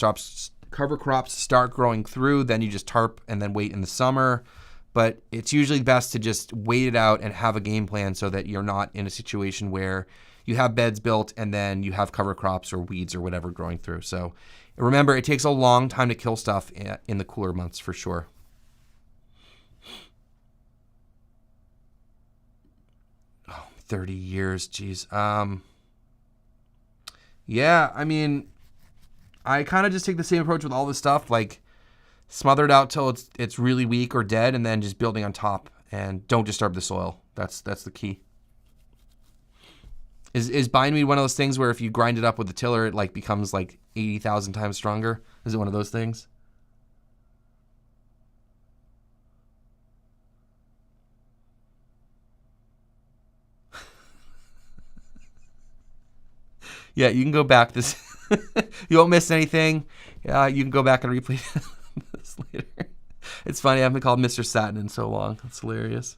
crops start growing through, then you just tarp and then wait in the summer. But it's usually best to just wait it out and have a game plan so that you're not in a situation where you have beds built and then you have cover crops or weeds or whatever growing through. So remember, it takes a long time to kill stuff in the cooler months for sure. 30 years, geez. Yeah, I mean, I kind of just take the same approach with all this stuff, like smother it out till it's really weak or dead, and then just building on top, and don't disturb the soil. That's the key. Is bindweed one of those things where if you grind it up with the tiller, it like becomes like 80,000 times stronger? Is it one of those things? Yeah, you can go back this. You won't miss anything. Yeah, you can go back and replay this later. It's funny. I haven't been called Mr. Sattin in so long. That's hilarious.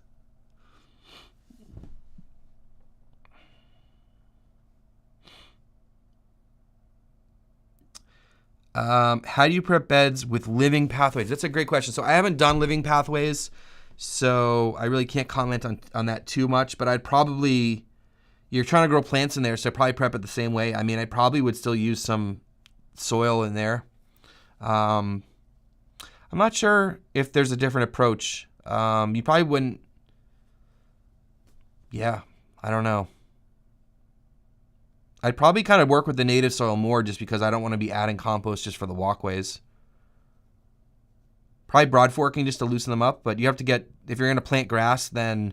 How do you prep beds with living pathways? That's a great question. So I haven't done living pathways, so I really can't comment on that too much. But I'd probably, you're trying to grow plants in there, so I'd probably prep it the same way. I mean, I probably would still use some soil in there. I'm not sure if there's a different approach. You probably wouldn't. Yeah, I don't know. I'd probably kind of work with the native soil more just because I don't want to be adding compost just for the walkways. Probably broad forking just to loosen them up, but you have to get, if you're going to plant grass, then,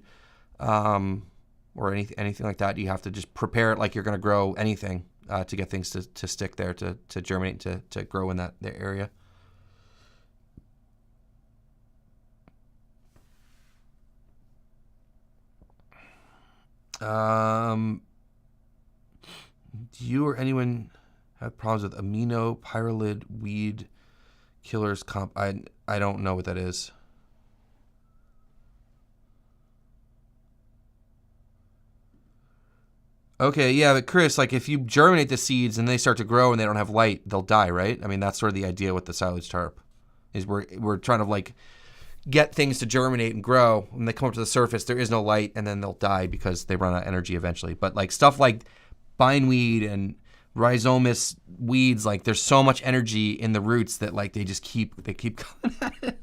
or anything like that, you have to just prepare it like you're going to grow anything to get things to stick there, to germinate, to grow in that area. Do you or anyone have problems with amino pyralid weed killers I don't know what that is. Okay, yeah, but Chris, like if you germinate the seeds and they start to grow and they don't have light, they'll die, right? I mean, that's sort of the idea with the silage tarp, is we're trying to like get things to germinate and grow. When they come up to the surface, there is no light, and then they'll die because they run out of energy eventually. But like stuff like bindweed and rhizomatous weeds, like there's so much energy in the roots that like they keep coming at it.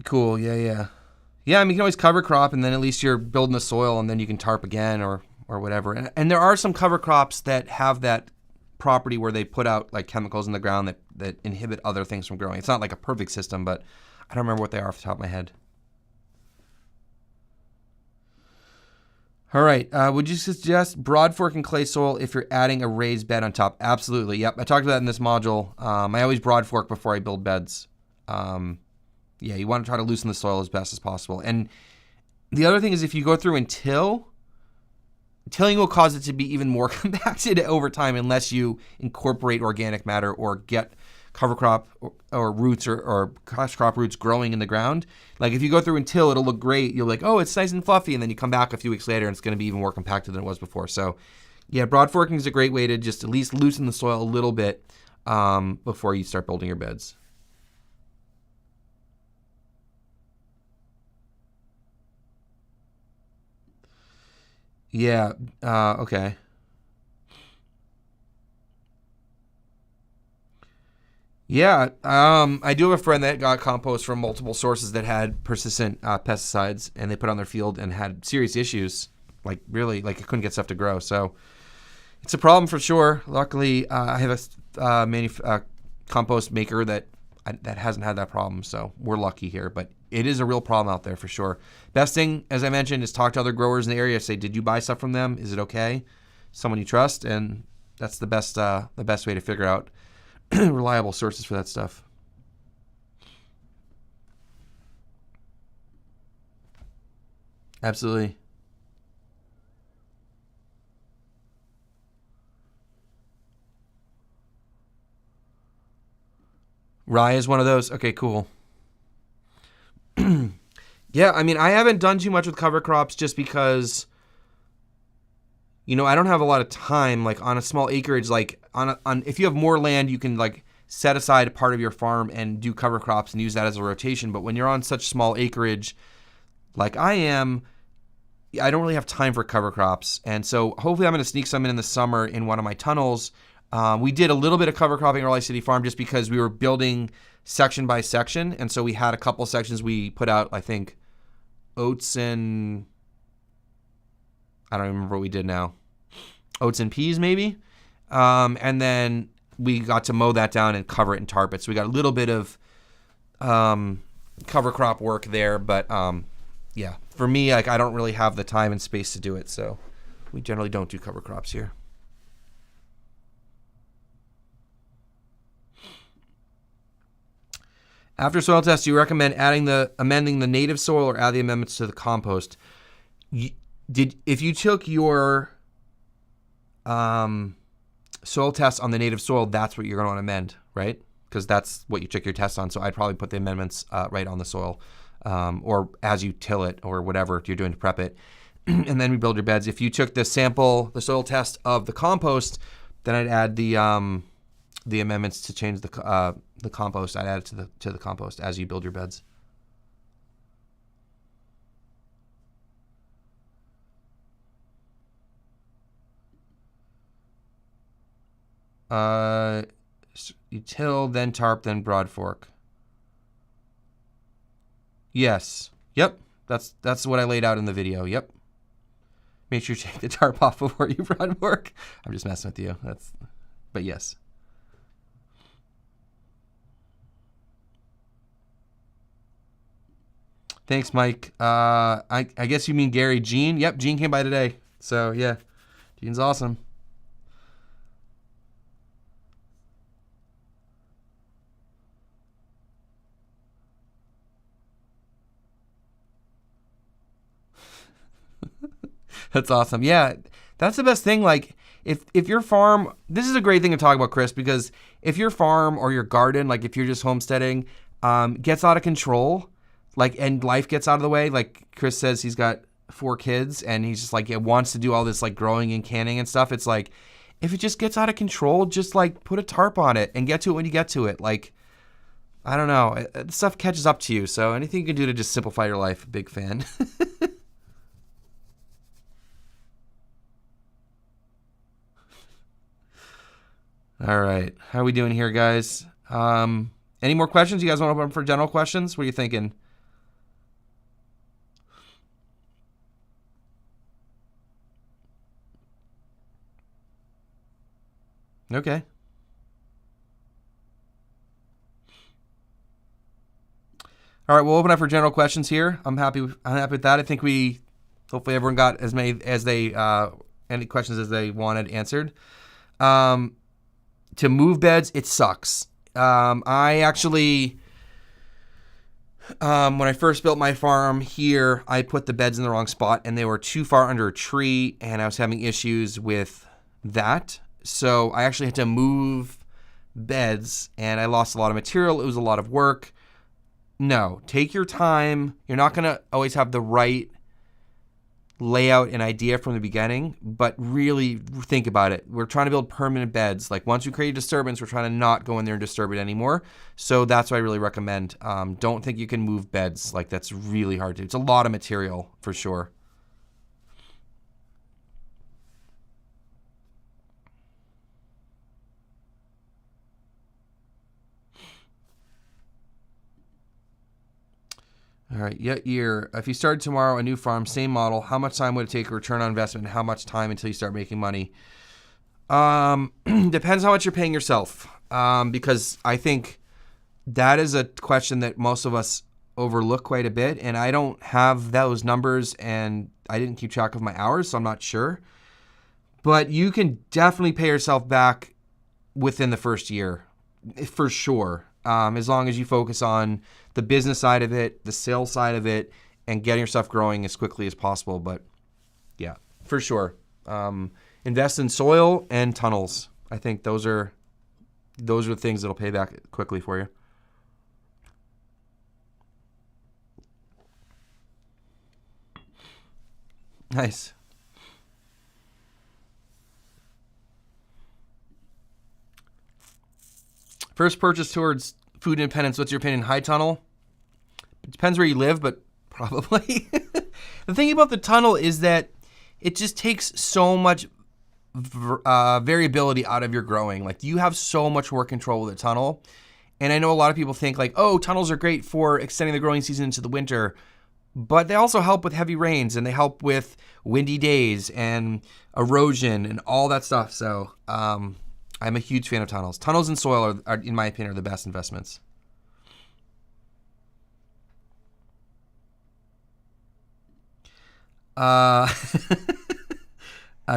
Cool. Yeah. I mean, you can always cover crop, and then at least you're building the soil, and then you can tarp again or whatever. And there are some cover crops that have that property where they put out like chemicals in the ground that inhibit other things from growing. It's not like a perfect system, but I don't remember what they are off the top of my head. All right. Would you suggest broad forking clay soil if you're adding a raised bed on top? Absolutely. Yep. I talked about that in this module. I always broad fork before I build beds. Yeah, you want to try to loosen the soil as best as possible. And the other thing is if you go through and tilling will cause it to be even more compacted over time unless you incorporate organic matter or get cover crop or roots or cash crop roots growing in the ground. Like if you go through and till, it'll look great. You're like, oh, it's nice and fluffy. And then you come back a few weeks later and it's going to be even more compacted than it was before. So yeah, broad forking is a great way to just at least loosen the soil a little bit before you start building your beds. Yeah. Okay. Yeah. I do have a friend that got compost from multiple sources that had persistent pesticides, and they put it on their field and had serious issues. Like really, like it couldn't get stuff to grow. So it's a problem for sure. Luckily, I have a compost maker that hasn't had that problem, so we're lucky here. But it is a real problem out there for sure. Best thing, as I mentioned, is talk to other growers in the area. Say, did you buy stuff from them? Is it okay? Someone you trust, and that's the best way to figure out reliable sources for that stuff. Absolutely. Rye is one of those. Okay, cool. Yeah, I mean, I haven't done too much with cover crops just because, I don't have a lot of time. Like on a small acreage, like on if you have more land, you can like set aside a part of your farm and do cover crops and use that as a rotation. But when you're on such small acreage, like I am, I don't really have time for cover crops. And so hopefully I'm going to sneak some in the summer in one of my tunnels. We did a little bit of cover cropping at Raleigh City Farm just because we were building section by section. And so we had a couple sections we put out, I think, oats and I don't remember what we did now. Oats and peas maybe. And then we got to mow that down and cover it and tarp it. So we got a little bit of cover crop work there. But yeah, for me, like I don't really have the time and space to do it. So we generally don't do cover crops here. After soil test, do you recommend amending the native soil or add the amendments to the compost? If you took your soil test on the native soil, that's what you're going to want to amend, right? Because that's what you check your test on. So I'd probably put the amendments right on the soil, or as you till it, or whatever you're doing to prep it, and then rebuild your beds. If you took the soil test of the compost, then I'd add the amendments to change the compost. I'd add it to the compost as you build your beds. You till, then tarp, then broad fork. Yes. Yep. That's what I laid out in the video. Yep. Make sure you take the tarp off before you broad fork. I'm just messing with you. But yes. Thanks, Mike. I guess you mean Gary. Gene? Yep, Gene came by today. So, yeah. Gene's awesome. That's awesome. Yeah, that's the best thing. Like, if your farm, this is a great thing to talk about, Chris, because if your farm or your garden, like if you're just homesteading, gets out of control, like, and life gets out of the way, like Chris says he's got 4 kids and he's just like, wants to do all this like growing and canning and stuff. It's like, if it just gets out of control, just like put a tarp on it and get to it when you get to it. Like, I don't know, stuff catches up to you. So anything you can do to just simplify your life, big fan. All right. How are we doing here, guys? Any more questions? You guys want to open up for general questions? What are you thinking? Okay. All right, we'll open up for general questions here. I'm happy with that. I think hopefully everyone got as many any questions as they wanted answered. To move beds, it sucks. I actually, when I first built my farm here, I put the beds in the wrong spot and they were too far under a tree and I was having issues with that. So I actually had to move beds and I lost a lot of material. It was a lot of work. No, take your time. You're not going to always have the right layout and idea from the beginning, but really think about it. We're trying to build permanent beds. Like once we create a disturbance, we're trying to not go in there and disturb it anymore. So that's what I really recommend. Don't think you can move beds. Like that's really hard to do. It's a lot of material for sure. All right, yet year. If you started tomorrow a new farm, same model, how much time would it take a return on investment and how much time until you start making money? Depends how much you're paying yourself. Because I think that is a question that most of us overlook quite a bit. And I don't have those numbers and I didn't keep track of my hours, so I'm not sure. But you can definitely pay yourself back within the first year, for sure. As long as you focus on the business side of it, the sales side of it, and getting your stuff growing as quickly as possible. But yeah, for sure. Invest in soil and tunnels. I think those are the things that'll pay back quickly for you. Nice. First purchase towards food independence. What's your opinion? High tunnel? It depends where you live, but probably. The thing about the tunnel is that it just takes so much variability out of your growing. Like, you have so much more control with a tunnel. And I know a lot of people think like, oh, tunnels are great for extending the growing season into the winter. But they also help with heavy rains and they help with windy days and erosion and all that stuff. So I'm a huge fan of tunnels. Tunnels and soil are, in my opinion, are the best investments.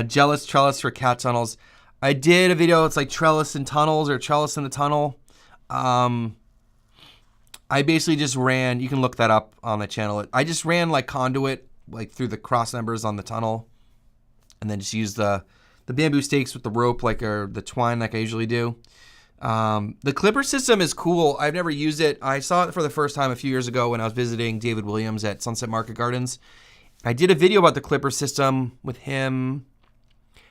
Jealous trellis for cat tunnels. I did a video. It's like trellis and tunnels or trellis in the tunnel. I basically just ran, you can look that up on the channel. I just ran like conduit, like through the cross members on the tunnel, and then just used the bamboo stakes with the rope, like, or the twine, like I usually do. The clipper system is cool. I've never used it. I saw it for the first time a few years ago when I was visiting David Williams at Sunset Market Gardens. I did a video about the clipper system with him.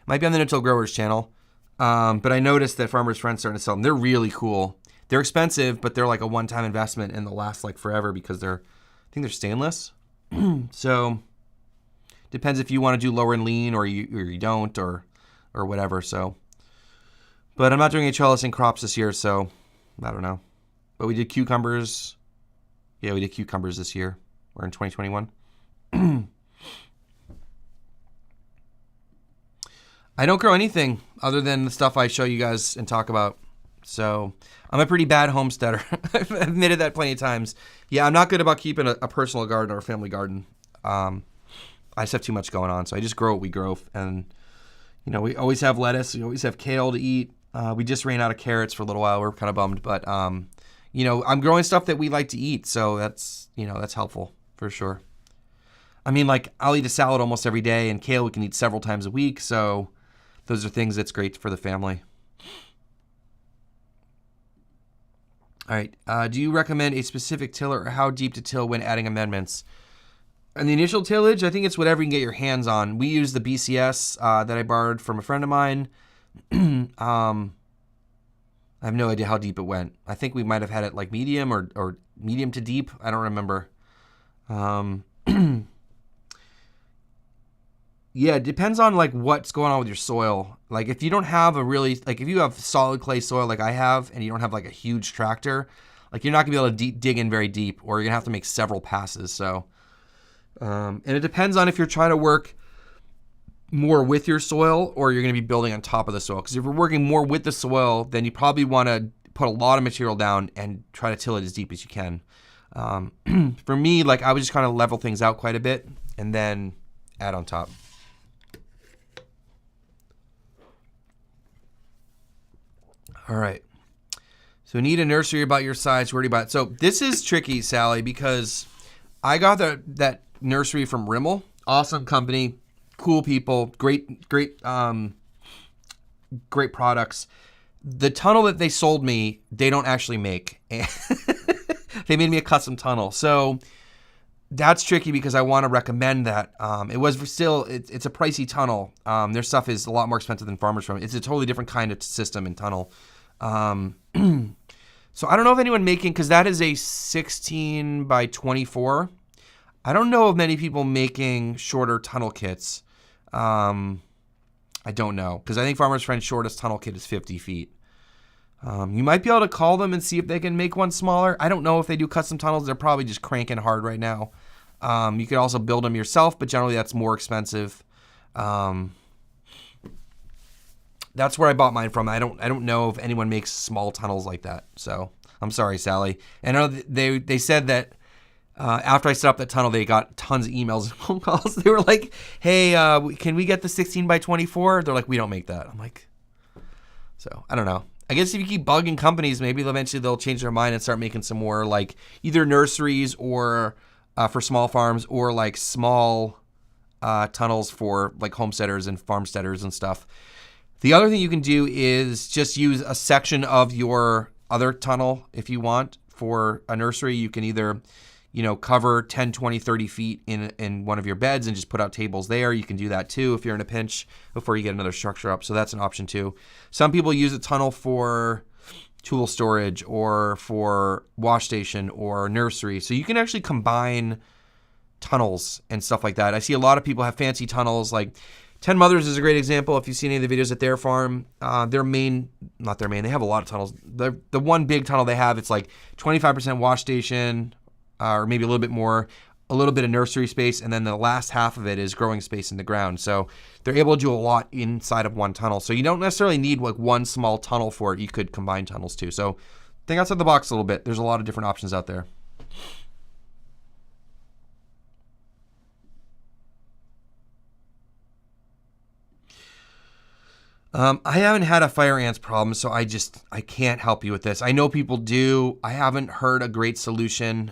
Might be on the No-Till Growers channel. But I noticed that Farmers Friends starting to sell them. They're really cool. They're expensive, but they're like a one-time investment and they'll last like forever because I think they're stainless. So depends if you want to do lower and lean or you don't or whatever. So, but I'm not doing any trellising crops this year, so I don't know. But we did cucumbers. Yeah, we did cucumbers this year. We're in 2021. I don't grow anything other than the stuff I show you guys and talk about. So I'm a pretty bad homesteader. I've admitted that plenty of times. Yeah, I'm not good about keeping a personal garden or a family garden. I just have too much going on. So I just grow what we grow. And, you know, we always have lettuce. We always have kale to eat. We just ran out of carrots for a little while. We're kind of bummed. But, you know, I'm growing stuff that we like to eat. So that's, you know, that's helpful for sure. I mean, like, I'll eat a salad almost every day. And kale we can eat several times a week. So those are things that's great for the family. All right. Do you recommend a specific tiller or how deep to till when adding amendments? And the initial tillage, I think it's whatever you can get your hands on. We use the BCS that I borrowed from a friend of mine. I have no idea how deep it went. I think we might have had it like medium or medium to deep. I don't remember. Yeah, it depends on like what's going on with your soil. Like if you don't have if you have solid clay soil like I have and you don't have like a huge tractor, like you're not gonna be able to dig in very deep or you're gonna have to make several passes. So, and it depends on if you're trying to work more with your soil or you're gonna be building on top of the soil. Because if you're working more with the soil, then you probably wanna put a lot of material down and try to till it as deep as you can. For me, like I would just kind of level things out quite a bit and then add on top. All right. So need a nursery about your size. Where do you buy it? So this is tricky, Sally, because I got that nursery from Rimmel. Awesome company, cool people, great products. The tunnel that they sold me, they don't actually make. They made me a custom tunnel. So that's tricky because I want to recommend that. It's a pricey tunnel. Their stuff is a lot more expensive than Farmers Friends. It's a totally different kind of system and tunnel. So I don't know if anyone making, because that is a 16 by 24. I don't know of many people making shorter tunnel kits. I don't know, because I think Farmers Friends' shortest tunnel kit is 50 feet. You might be able to call them and see if they can make one smaller. I don't know if they do custom tunnels. They're probably just cranking hard right now. You could also build them yourself, but generally that's more expensive. That's where I bought mine from. I don't know if anyone makes small tunnels like that. So I'm sorry, Sally. And I know they said that after I set up that tunnel, they got tons of emails and phone calls. They were like, "Hey, can we get the 16 by 24?" They're like, "We don't make that." I'm like, so I don't know. I guess if you keep bugging companies, maybe eventually they'll change their mind and start making some more like either nurseries or for small farms or like small tunnels for like homesteaders and farmsteaders and stuff. The other thing you can do is just use a section of your other tunnel if you want for a nursery. You can either, cover 10, 20, 30 feet in one of your beds and just put out tables there. You can do that too if you're in a pinch before you get another structure up. So that's an option too. Some people use a tunnel for tool storage or for wash station or nursery. So you can actually combine tunnels and stuff like that. I see a lot of people have fancy tunnels. Like 10 Mothers is a great example. If you've seen any of the videos at their farm, they have a lot of tunnels. The one big tunnel they have, it's like 25% wash station, or maybe a little bit more, a little bit of nursery space, and then the last half of it is growing space in the ground. So they're able to do a lot inside of one tunnel. So you don't necessarily need like one small tunnel for it. You could combine tunnels too. So think outside the box a little bit. There's a lot of different options out there. I haven't had a fire ants problem, so I can't help you with this. I know people do. I haven't heard a great solution.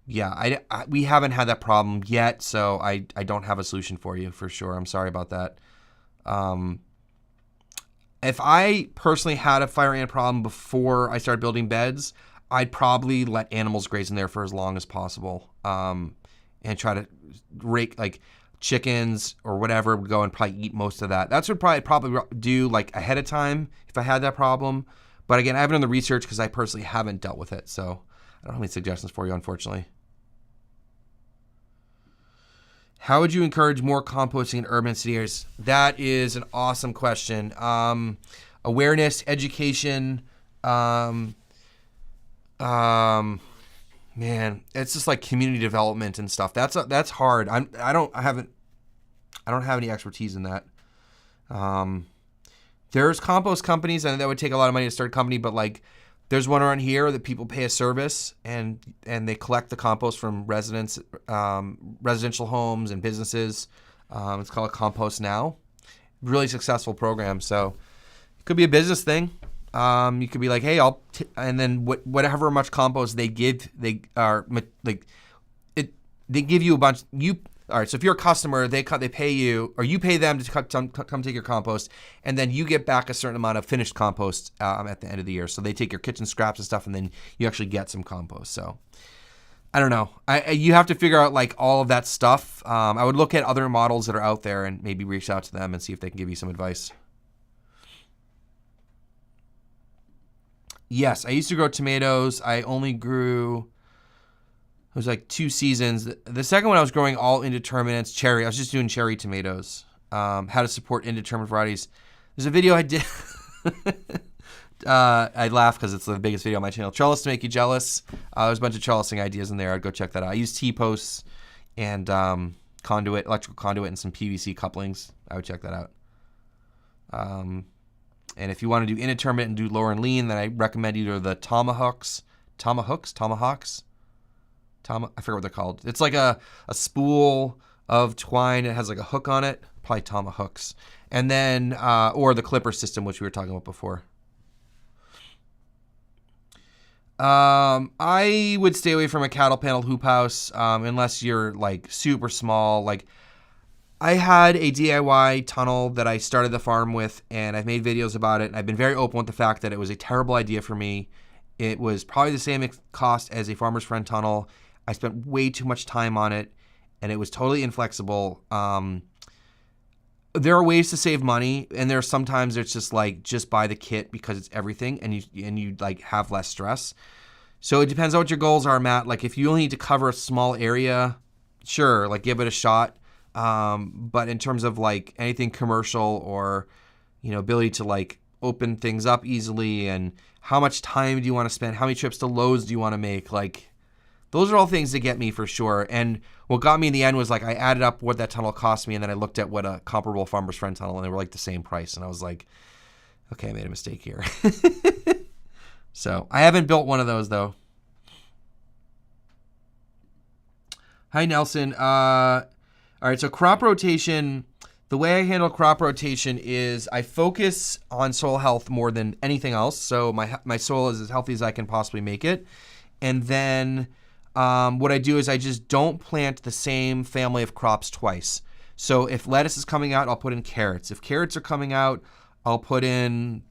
We haven't had that problem yet, so I don't have a solution for you for sure. I'm sorry about that. If I personally had a fire ant problem before I started building beds, I'd probably let animals graze in there for as long as possible, and try to rake like chickens or whatever would go and probably eat most of that. That's what I'd probably do like ahead of time if I had that problem. But again, I haven't done the research because I personally haven't dealt with it. So I don't have any suggestions for you, unfortunately. How would you encourage more composting in urban city areas? That is an awesome question. Awareness, education, man, it's just like community development and stuff. That's hard. I don't have any expertise in that. There's compost companies, and that would take a lot of money to start a company, but like there's one around here that people pay a service and they collect the compost from residents, residential homes and businesses. It's called Compost Now. Really successful program. So it could be a business thing. You could be like, hey, and then whatever much compost they give, they give you a bunch. All right. So if you're a customer, they pay you, or you pay them to come take your compost, and then you get back a certain amount of finished compost at the end of the year. So they take your kitchen scraps and stuff, and then you actually get some compost. So I don't know. You have to figure out like all of that stuff. I would look at other models that are out there and maybe reach out to them and see if they can give you some advice. Yes, I used to grow tomatoes. I only grew, it was like 2 seasons. The second one I was growing all indeterminates, cherry. I was just doing cherry tomatoes. How to support indeterminate varieties. There's a video I did. I laugh because it's the biggest video on my channel. Trellis to make you jealous. There's a bunch of trellising ideas in there. I'd go check that out. I use T-posts and electrical conduit, and some PVC couplings. I would check that out. And if you want to do indeterminate and do lower and lean, then I recommend either the tomahawks. I forget what they're called. It's like a spool of twine. It has like a hook on it. Probably tomahawks. And then, or the clipper system, which we were talking about before. I would stay away from a cattle panel hoop house, unless you're like super small. Like I had a DIY tunnel that I started the farm with, and I've made videos about it. And I've been very open with the fact that it was a terrible idea for me. It was probably the same cost as a Farmer's Friend tunnel. I spent way too much time on it, and it was totally inflexible. There are ways to save money, and there are sometimes it's just like just buy the kit because it's everything, and you like have less stress. So it depends on what your goals are, Matt. Like if you only need to cover a small area, sure, like give it a shot. But in terms of like anything commercial or, ability to like open things up easily, and how much time do you want to spend? How many trips to Lowe's do you want to make? Like, those are all things that get me for sure. And what got me in the end was like I added up what that tunnel cost me, and then I looked at what a comparable Farmer's Friend tunnel, and they were like the same price. And I was like, okay, I made a mistake here. So I haven't built one of those though. Hi, Nelson. All right, so crop rotation. The way I handle crop rotation is I focus on soil health more than anything else. So my soil is as healthy as I can possibly make it. And then what I do is I just don't plant the same family of crops twice. So if lettuce is coming out, I'll put in carrots. If carrots are coming out, I'll put in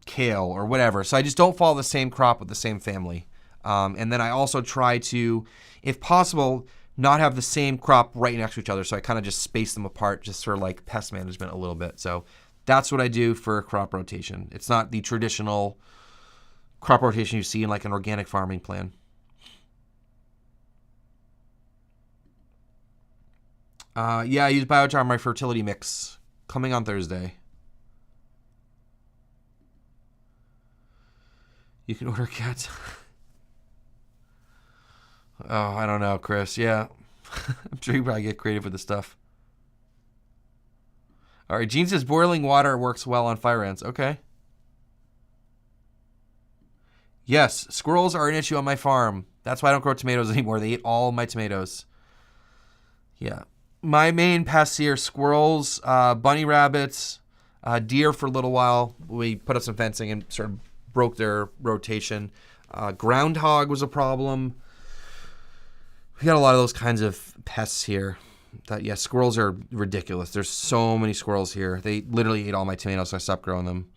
kale or whatever. So I just don't follow the same crop with the same family. And then I also try to, if possible, not have the same crop right next to each other. So I kind of just space them apart just for like pest management a little bit. So that's what I do for crop rotation. It's not the traditional crop rotation you see in like an organic farming plan. Yeah, I use biochar in my fertility mix. Coming on Thursday. You can order cats. Oh, I don't know, Chris. Yeah. I'm sure you probably get creative with the stuff. All right, Gene says boiling water works well on fire ants. Okay. Yes, squirrels are an issue on my farm. That's why I don't grow tomatoes anymore. They ate all my tomatoes. Yeah. My main pests here, squirrels, bunny rabbits, deer for a little while. We put up some fencing and sort of broke their rotation. Groundhog was a problem. We got a lot of those kinds of pests here. Yeah, squirrels are ridiculous. There's so many squirrels here. They literally ate all my tomatoes, so I stopped growing them.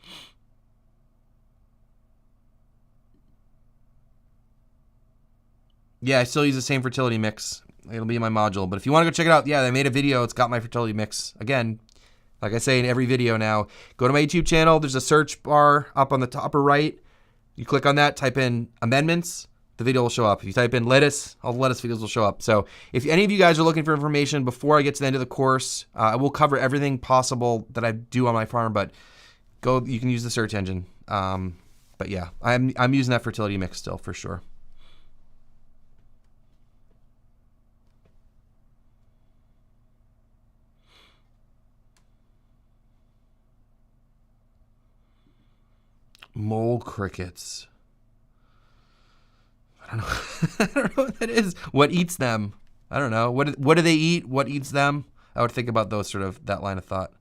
Yeah, I still use the same fertility mix. It'll be in my module. But if you want to go check it out, yeah, I made a video. It's got my fertility mix. Again, like I say in every video now, go to my YouTube channel. There's a search bar up on the top or right. You click on that, type in amendments. The video will show up. If you type in lettuce, all the lettuce videos will show up. So if any of you guys are looking for information before I get to the end of the course, I will cover everything possible that I do on my farm, but you can use the search engine. But yeah, I'm using that fertility mix still for sure. Mole crickets. I don't know. I don't know what that is. What eats them? I don't know. What do they eat? What eats them? I would think about that line of thought.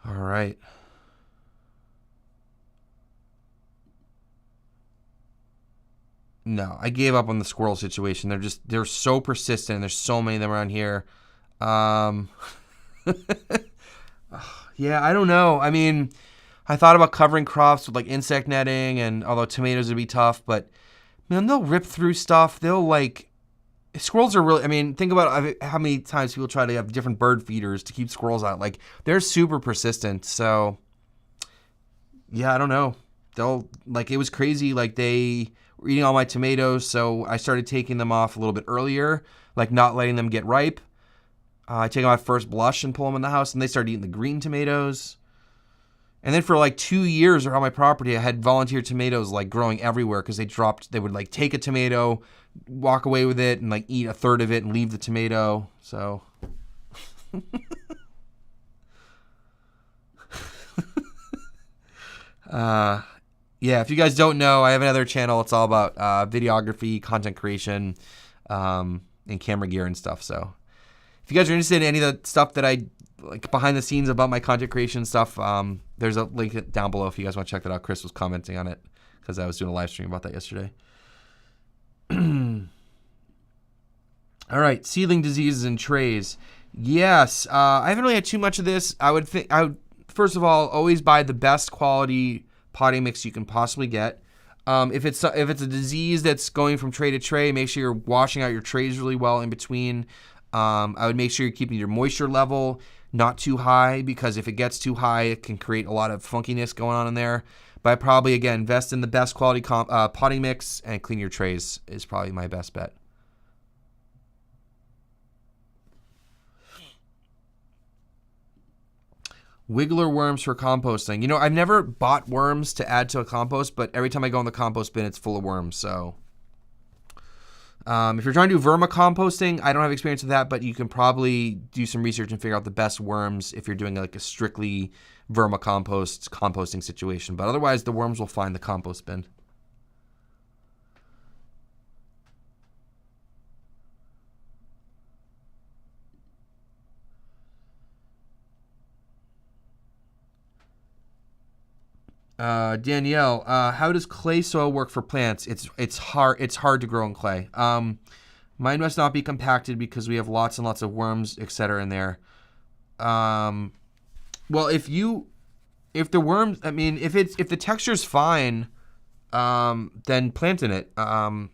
All right. No, I gave up on the squirrel situation. They're so persistent. And there's so many of them around here. Yeah, I don't know. I mean, I thought about covering crops with like insect netting, and although tomatoes would be tough, but man, they'll rip through stuff. Squirrels are really, I mean, think about how many times people try to have different bird feeders to keep squirrels out. Like, they're super persistent. So, yeah, I don't know. It was crazy. Like, they were eating all my tomatoes. So I started taking them off a little bit earlier, like not letting them get ripe. I take them off first blush and pull them in the house, and they started eating the green tomatoes. And then for like 2 years around my property, I had volunteer tomatoes like growing everywhere because they would like take a tomato, walk away with it, and like eat a third of it and leave the tomato. So yeah, if you guys don't know, I have another channel. It's all about videography, content creation, and camera gear and stuff. So if you guys are interested in any of the stuff that I like behind the scenes about my content creation stuff, there's a link down below if you guys want to check that out. Chris was commenting on it because I was doing a live stream about that yesterday. All right, seedling diseases and trays. Yes, I haven't really had too much of this. I would first of all always buy the best quality potting mix you can possibly get. If it's a disease that's going from tray to tray, make sure you're washing out your trays really well in between. I would make sure you're keeping your moisture level not too high, because if it gets too high, it can create a lot of funkiness going on in there. But I probably, again, invest in the best quality potting mix and clean your trays is probably my best bet. Wiggler worms for composting. You know, I've never bought worms to add to a compost, but every time I go in the compost bin, it's full of worms. So if you're trying to do vermicomposting, I don't have experience with that, but you can probably do some research and figure out the best worms if you're doing like a strictly composting situation. But otherwise, the worms will find the compost bin. Danielle, how does clay soil work for plants? It's hard to grow in clay. Mine must not be compacted because we have lots and lots of worms, etc. in there. Well, if the worms, I mean, if the texture's fine, then plant in it. You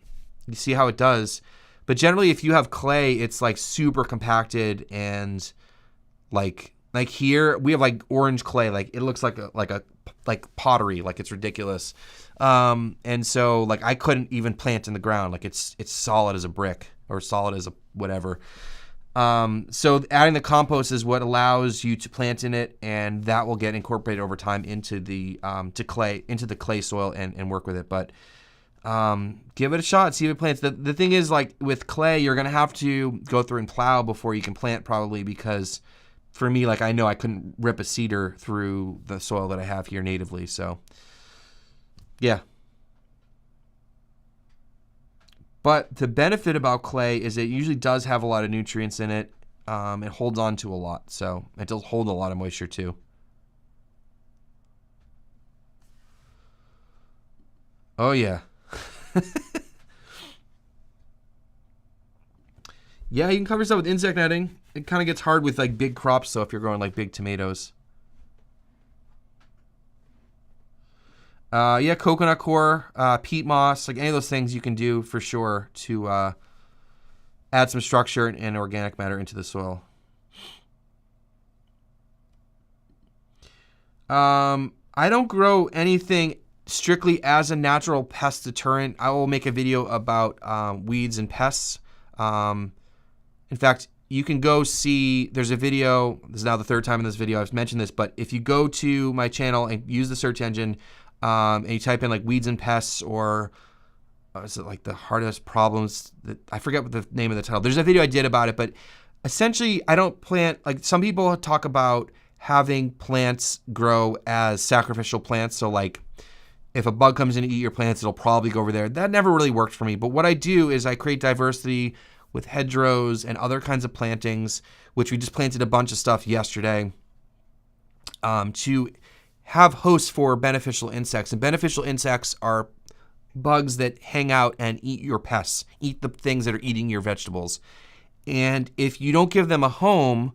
see how it does. But generally, if you have clay, it's like super compacted, and like here we have like orange clay, like it looks like pottery, like it's ridiculous. And so like I couldn't even plant in the ground, like it's solid as a brick or solid as a whatever. So adding the compost is what allows you to plant in it, and that will get incorporated over time into the clay soil and work with it. But give it a shot, see if it plants. The thing is, like with clay, you're gonna have to go through and plow before you can plant, probably, because for me, like I know I couldn't rip a cedar through the soil that I have here natively. So yeah. But the benefit about clay is it usually does have a lot of nutrients in it. It holds on to a lot, so it does hold a lot of moisture too. Oh yeah. Yeah, you can cover stuff with insect netting. It kind of gets hard with like big crops, so if you're growing like big tomatoes. Yeah, coconut coir, peat moss, like any of those things you can do for sure to add some structure and organic matter into the soil. I don't grow anything strictly as a natural pest deterrent. I will make a video about weeds and pests. In fact, you can go see, there's a video, this is now the third time in this video I've mentioned this, but if you go to my channel and use the search engine, and you type in like weeds and pests, or is it like the hardest problems, I forget what the name of the title. There's a video I did about it, but essentially I don't plant, like some people talk about having plants grow as sacrificial plants. So like if a bug comes in to eat your plants, it'll probably go over there. That never really worked for me. But what I do is I create diversity with hedgerows and other kinds of plantings, which we just planted a bunch of stuff yesterday, to have hosts for beneficial insects. And beneficial insects are bugs that hang out and eat your pests, eat the things that are eating your vegetables. And if you don't give them a home,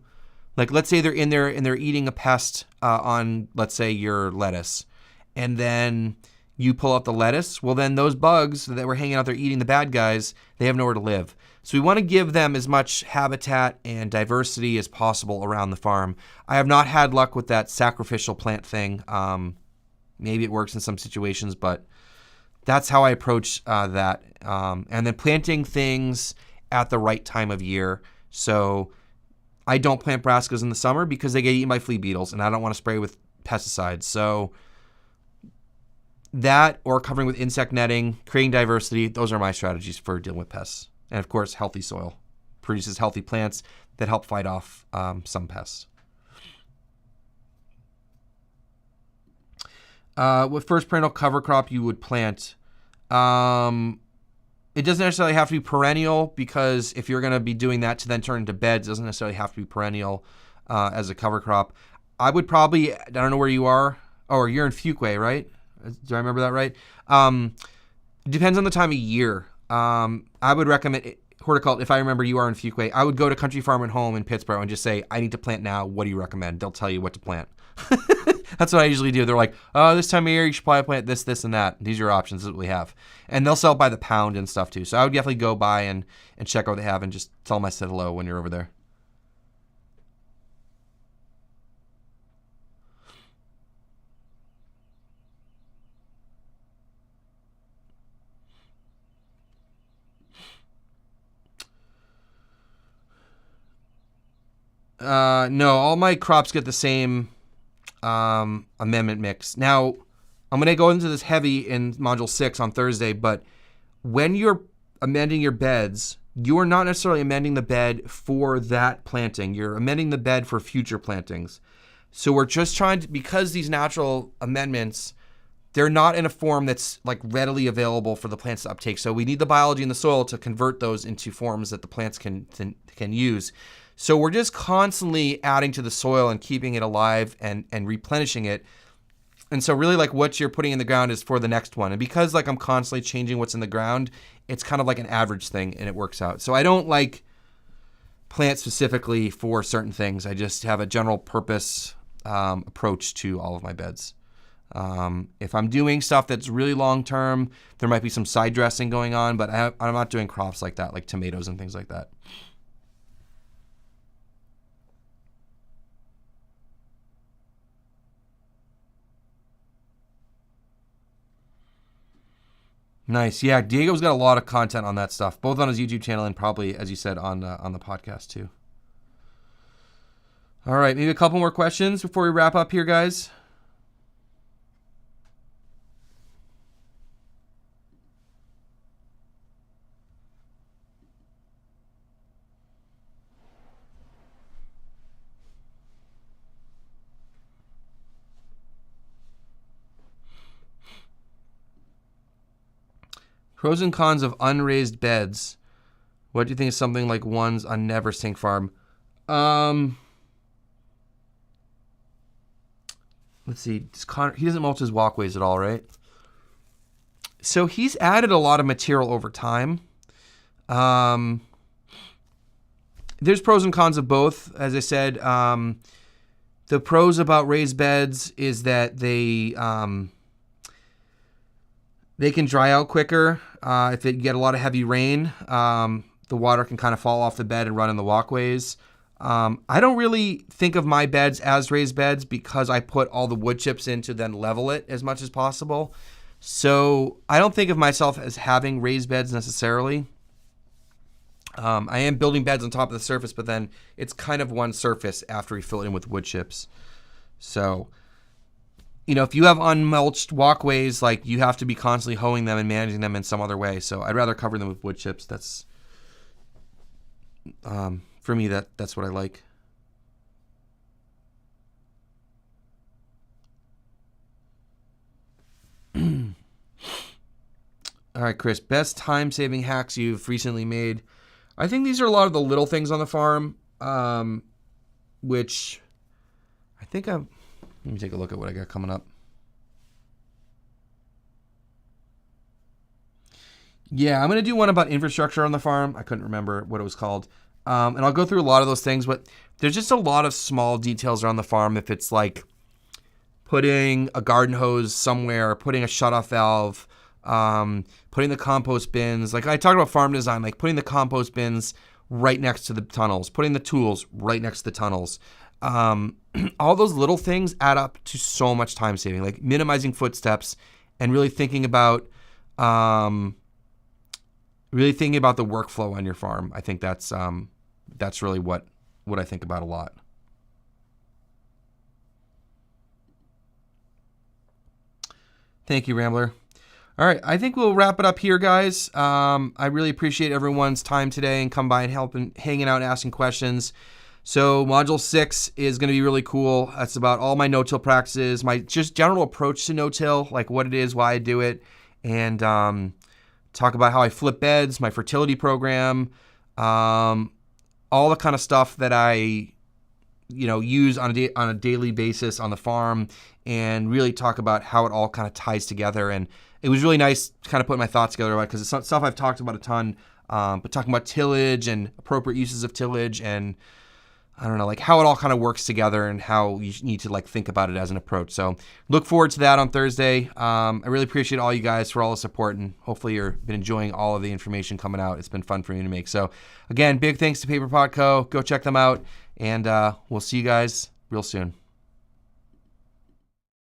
like let's say they're in there and they're eating a pest on, let's say, your lettuce, and then you pull out the lettuce, well then those bugs that were hanging out there eating the bad guys, they have nowhere to live. So we want to give them as much habitat and diversity as possible around the farm. I have not had luck with that sacrificial plant thing. Maybe it works in some situations, but that's how I approach that. And then planting things at the right time of year. So I don't plant brassicas in the summer because they get eaten by flea beetles, and I don't want to spray with pesticides. So that, or covering with insect netting, creating diversity, those are my strategies for dealing with pests. And of course, healthy soil produces healthy plants that help fight off some pests. What first perennial cover crop you would plant? It doesn't necessarily have to be perennial, because if you're going to be doing that to then turn into beds, it doesn't necessarily have to be perennial as a cover crop. I would probably, I don't know where you are. Oh, you're in Fuquay, right? Do I remember that right? It depends on the time of year. I would recommend horticulture. If I remember you are in Fuquay, I would go to Country Farm and Home in Pittsburgh and just say, I need to plant now. What do you recommend? They'll tell you what to plant. That's what I usually do. They're like, oh, this time of year you should probably plant this, this, and that. These are your options. This is what we have. And they'll sell it by the pound and stuff too. So I would definitely go by and check out what they have and just tell them I said hello when you're over there. No, all my crops get the same amendment mix. Now, I'm going to go into this heavy in Module 6 on Thursday, but when you're amending your beds, you are not necessarily amending the bed for that planting. You're amending the bed for future plantings. So we're just trying to, because these natural amendments, they're not in a form that's like readily available for the plants to uptake. So we need the biology in the soil to convert those into forms that the plants can use. So we're just constantly adding to the soil and keeping it alive and replenishing it. And so really like what you're putting in the ground is for the next one. And because like I'm constantly changing what's in the ground, it's kind of like an average thing and it works out. So I don't like plant specifically for certain things. I just have a general purpose approach to all of my beds. If I'm doing stuff that's really long-term, there might be some side dressing going on, but I'm not doing crops like that, like tomatoes and things like that. Nice. Yeah, Diego's got a lot of content on that stuff, both on his YouTube channel and probably, as you said, on the podcast too. All right, maybe a couple more questions before we wrap up here, guys. Pros and cons of unraised beds. What do you think of something like ones on Never Sink Farm? Let's see. He doesn't mulch his walkways at all, right? So he's added a lot of material over time. There's pros and cons of both. As I said, the pros about raised beds is that they can dry out quicker. If you get a lot of heavy rain, the water can kind of fall off the bed and run in the walkways. I don't really think of my beds as raised beds because I put all the wood chips in to then level it as much as possible. So I don't think of myself as having raised beds necessarily. I am building beds on top of the surface, but then it's kind of one surface after we fill it in with wood chips. So, you know, if you have unmulched walkways, like you have to be constantly hoeing them and managing them in some other way. So I'd rather cover them with wood chips. That's, for me, that's what I like. All right, Chris, best time-saving hacks you've recently made. I think these are a lot of the little things on the farm, which I think let me take a look at what I got coming up. Yeah, I'm going to do one about infrastructure on the farm. I couldn't remember what it was called. And I'll go through a lot of those things, but there's just a lot of small details around the farm. If it's like putting a garden hose somewhere, putting a shutoff valve, putting the compost bins. Like I talked about farm design, like putting the compost bins right next to the tunnels, putting the tools right next to the tunnels. All those little things add up to so much time saving, like minimizing footsteps and really thinking about the workflow on your farm. I think that's really what I think about a lot. Thank you, Rambler. All right, I think we'll wrap it up here, guys. I really appreciate everyone's time today and come by and hanging out and asking questions. So Module 6 is going to be really cool. That's about all my no-till practices, my just general approach to no-till, like what it is, why I do it, and talk about how I flip beds, my fertility program, all the kind of stuff that I use on a daily basis on the farm, and really talk about how it all kind of ties together. And it was really nice kind of putting my thoughts together about it because it's stuff I've talked about a ton, but talking about tillage and appropriate uses of tillage and I don't know, like how it all kind of works together and how you need to like think about it as an approach. So look forward to that on Thursday. I really appreciate all you guys for all the support, and hopefully you've been enjoying all of the information coming out. It's been fun for me to make. So again, big thanks to Paper Pot Co. Go check them out, and we'll see you guys real soon.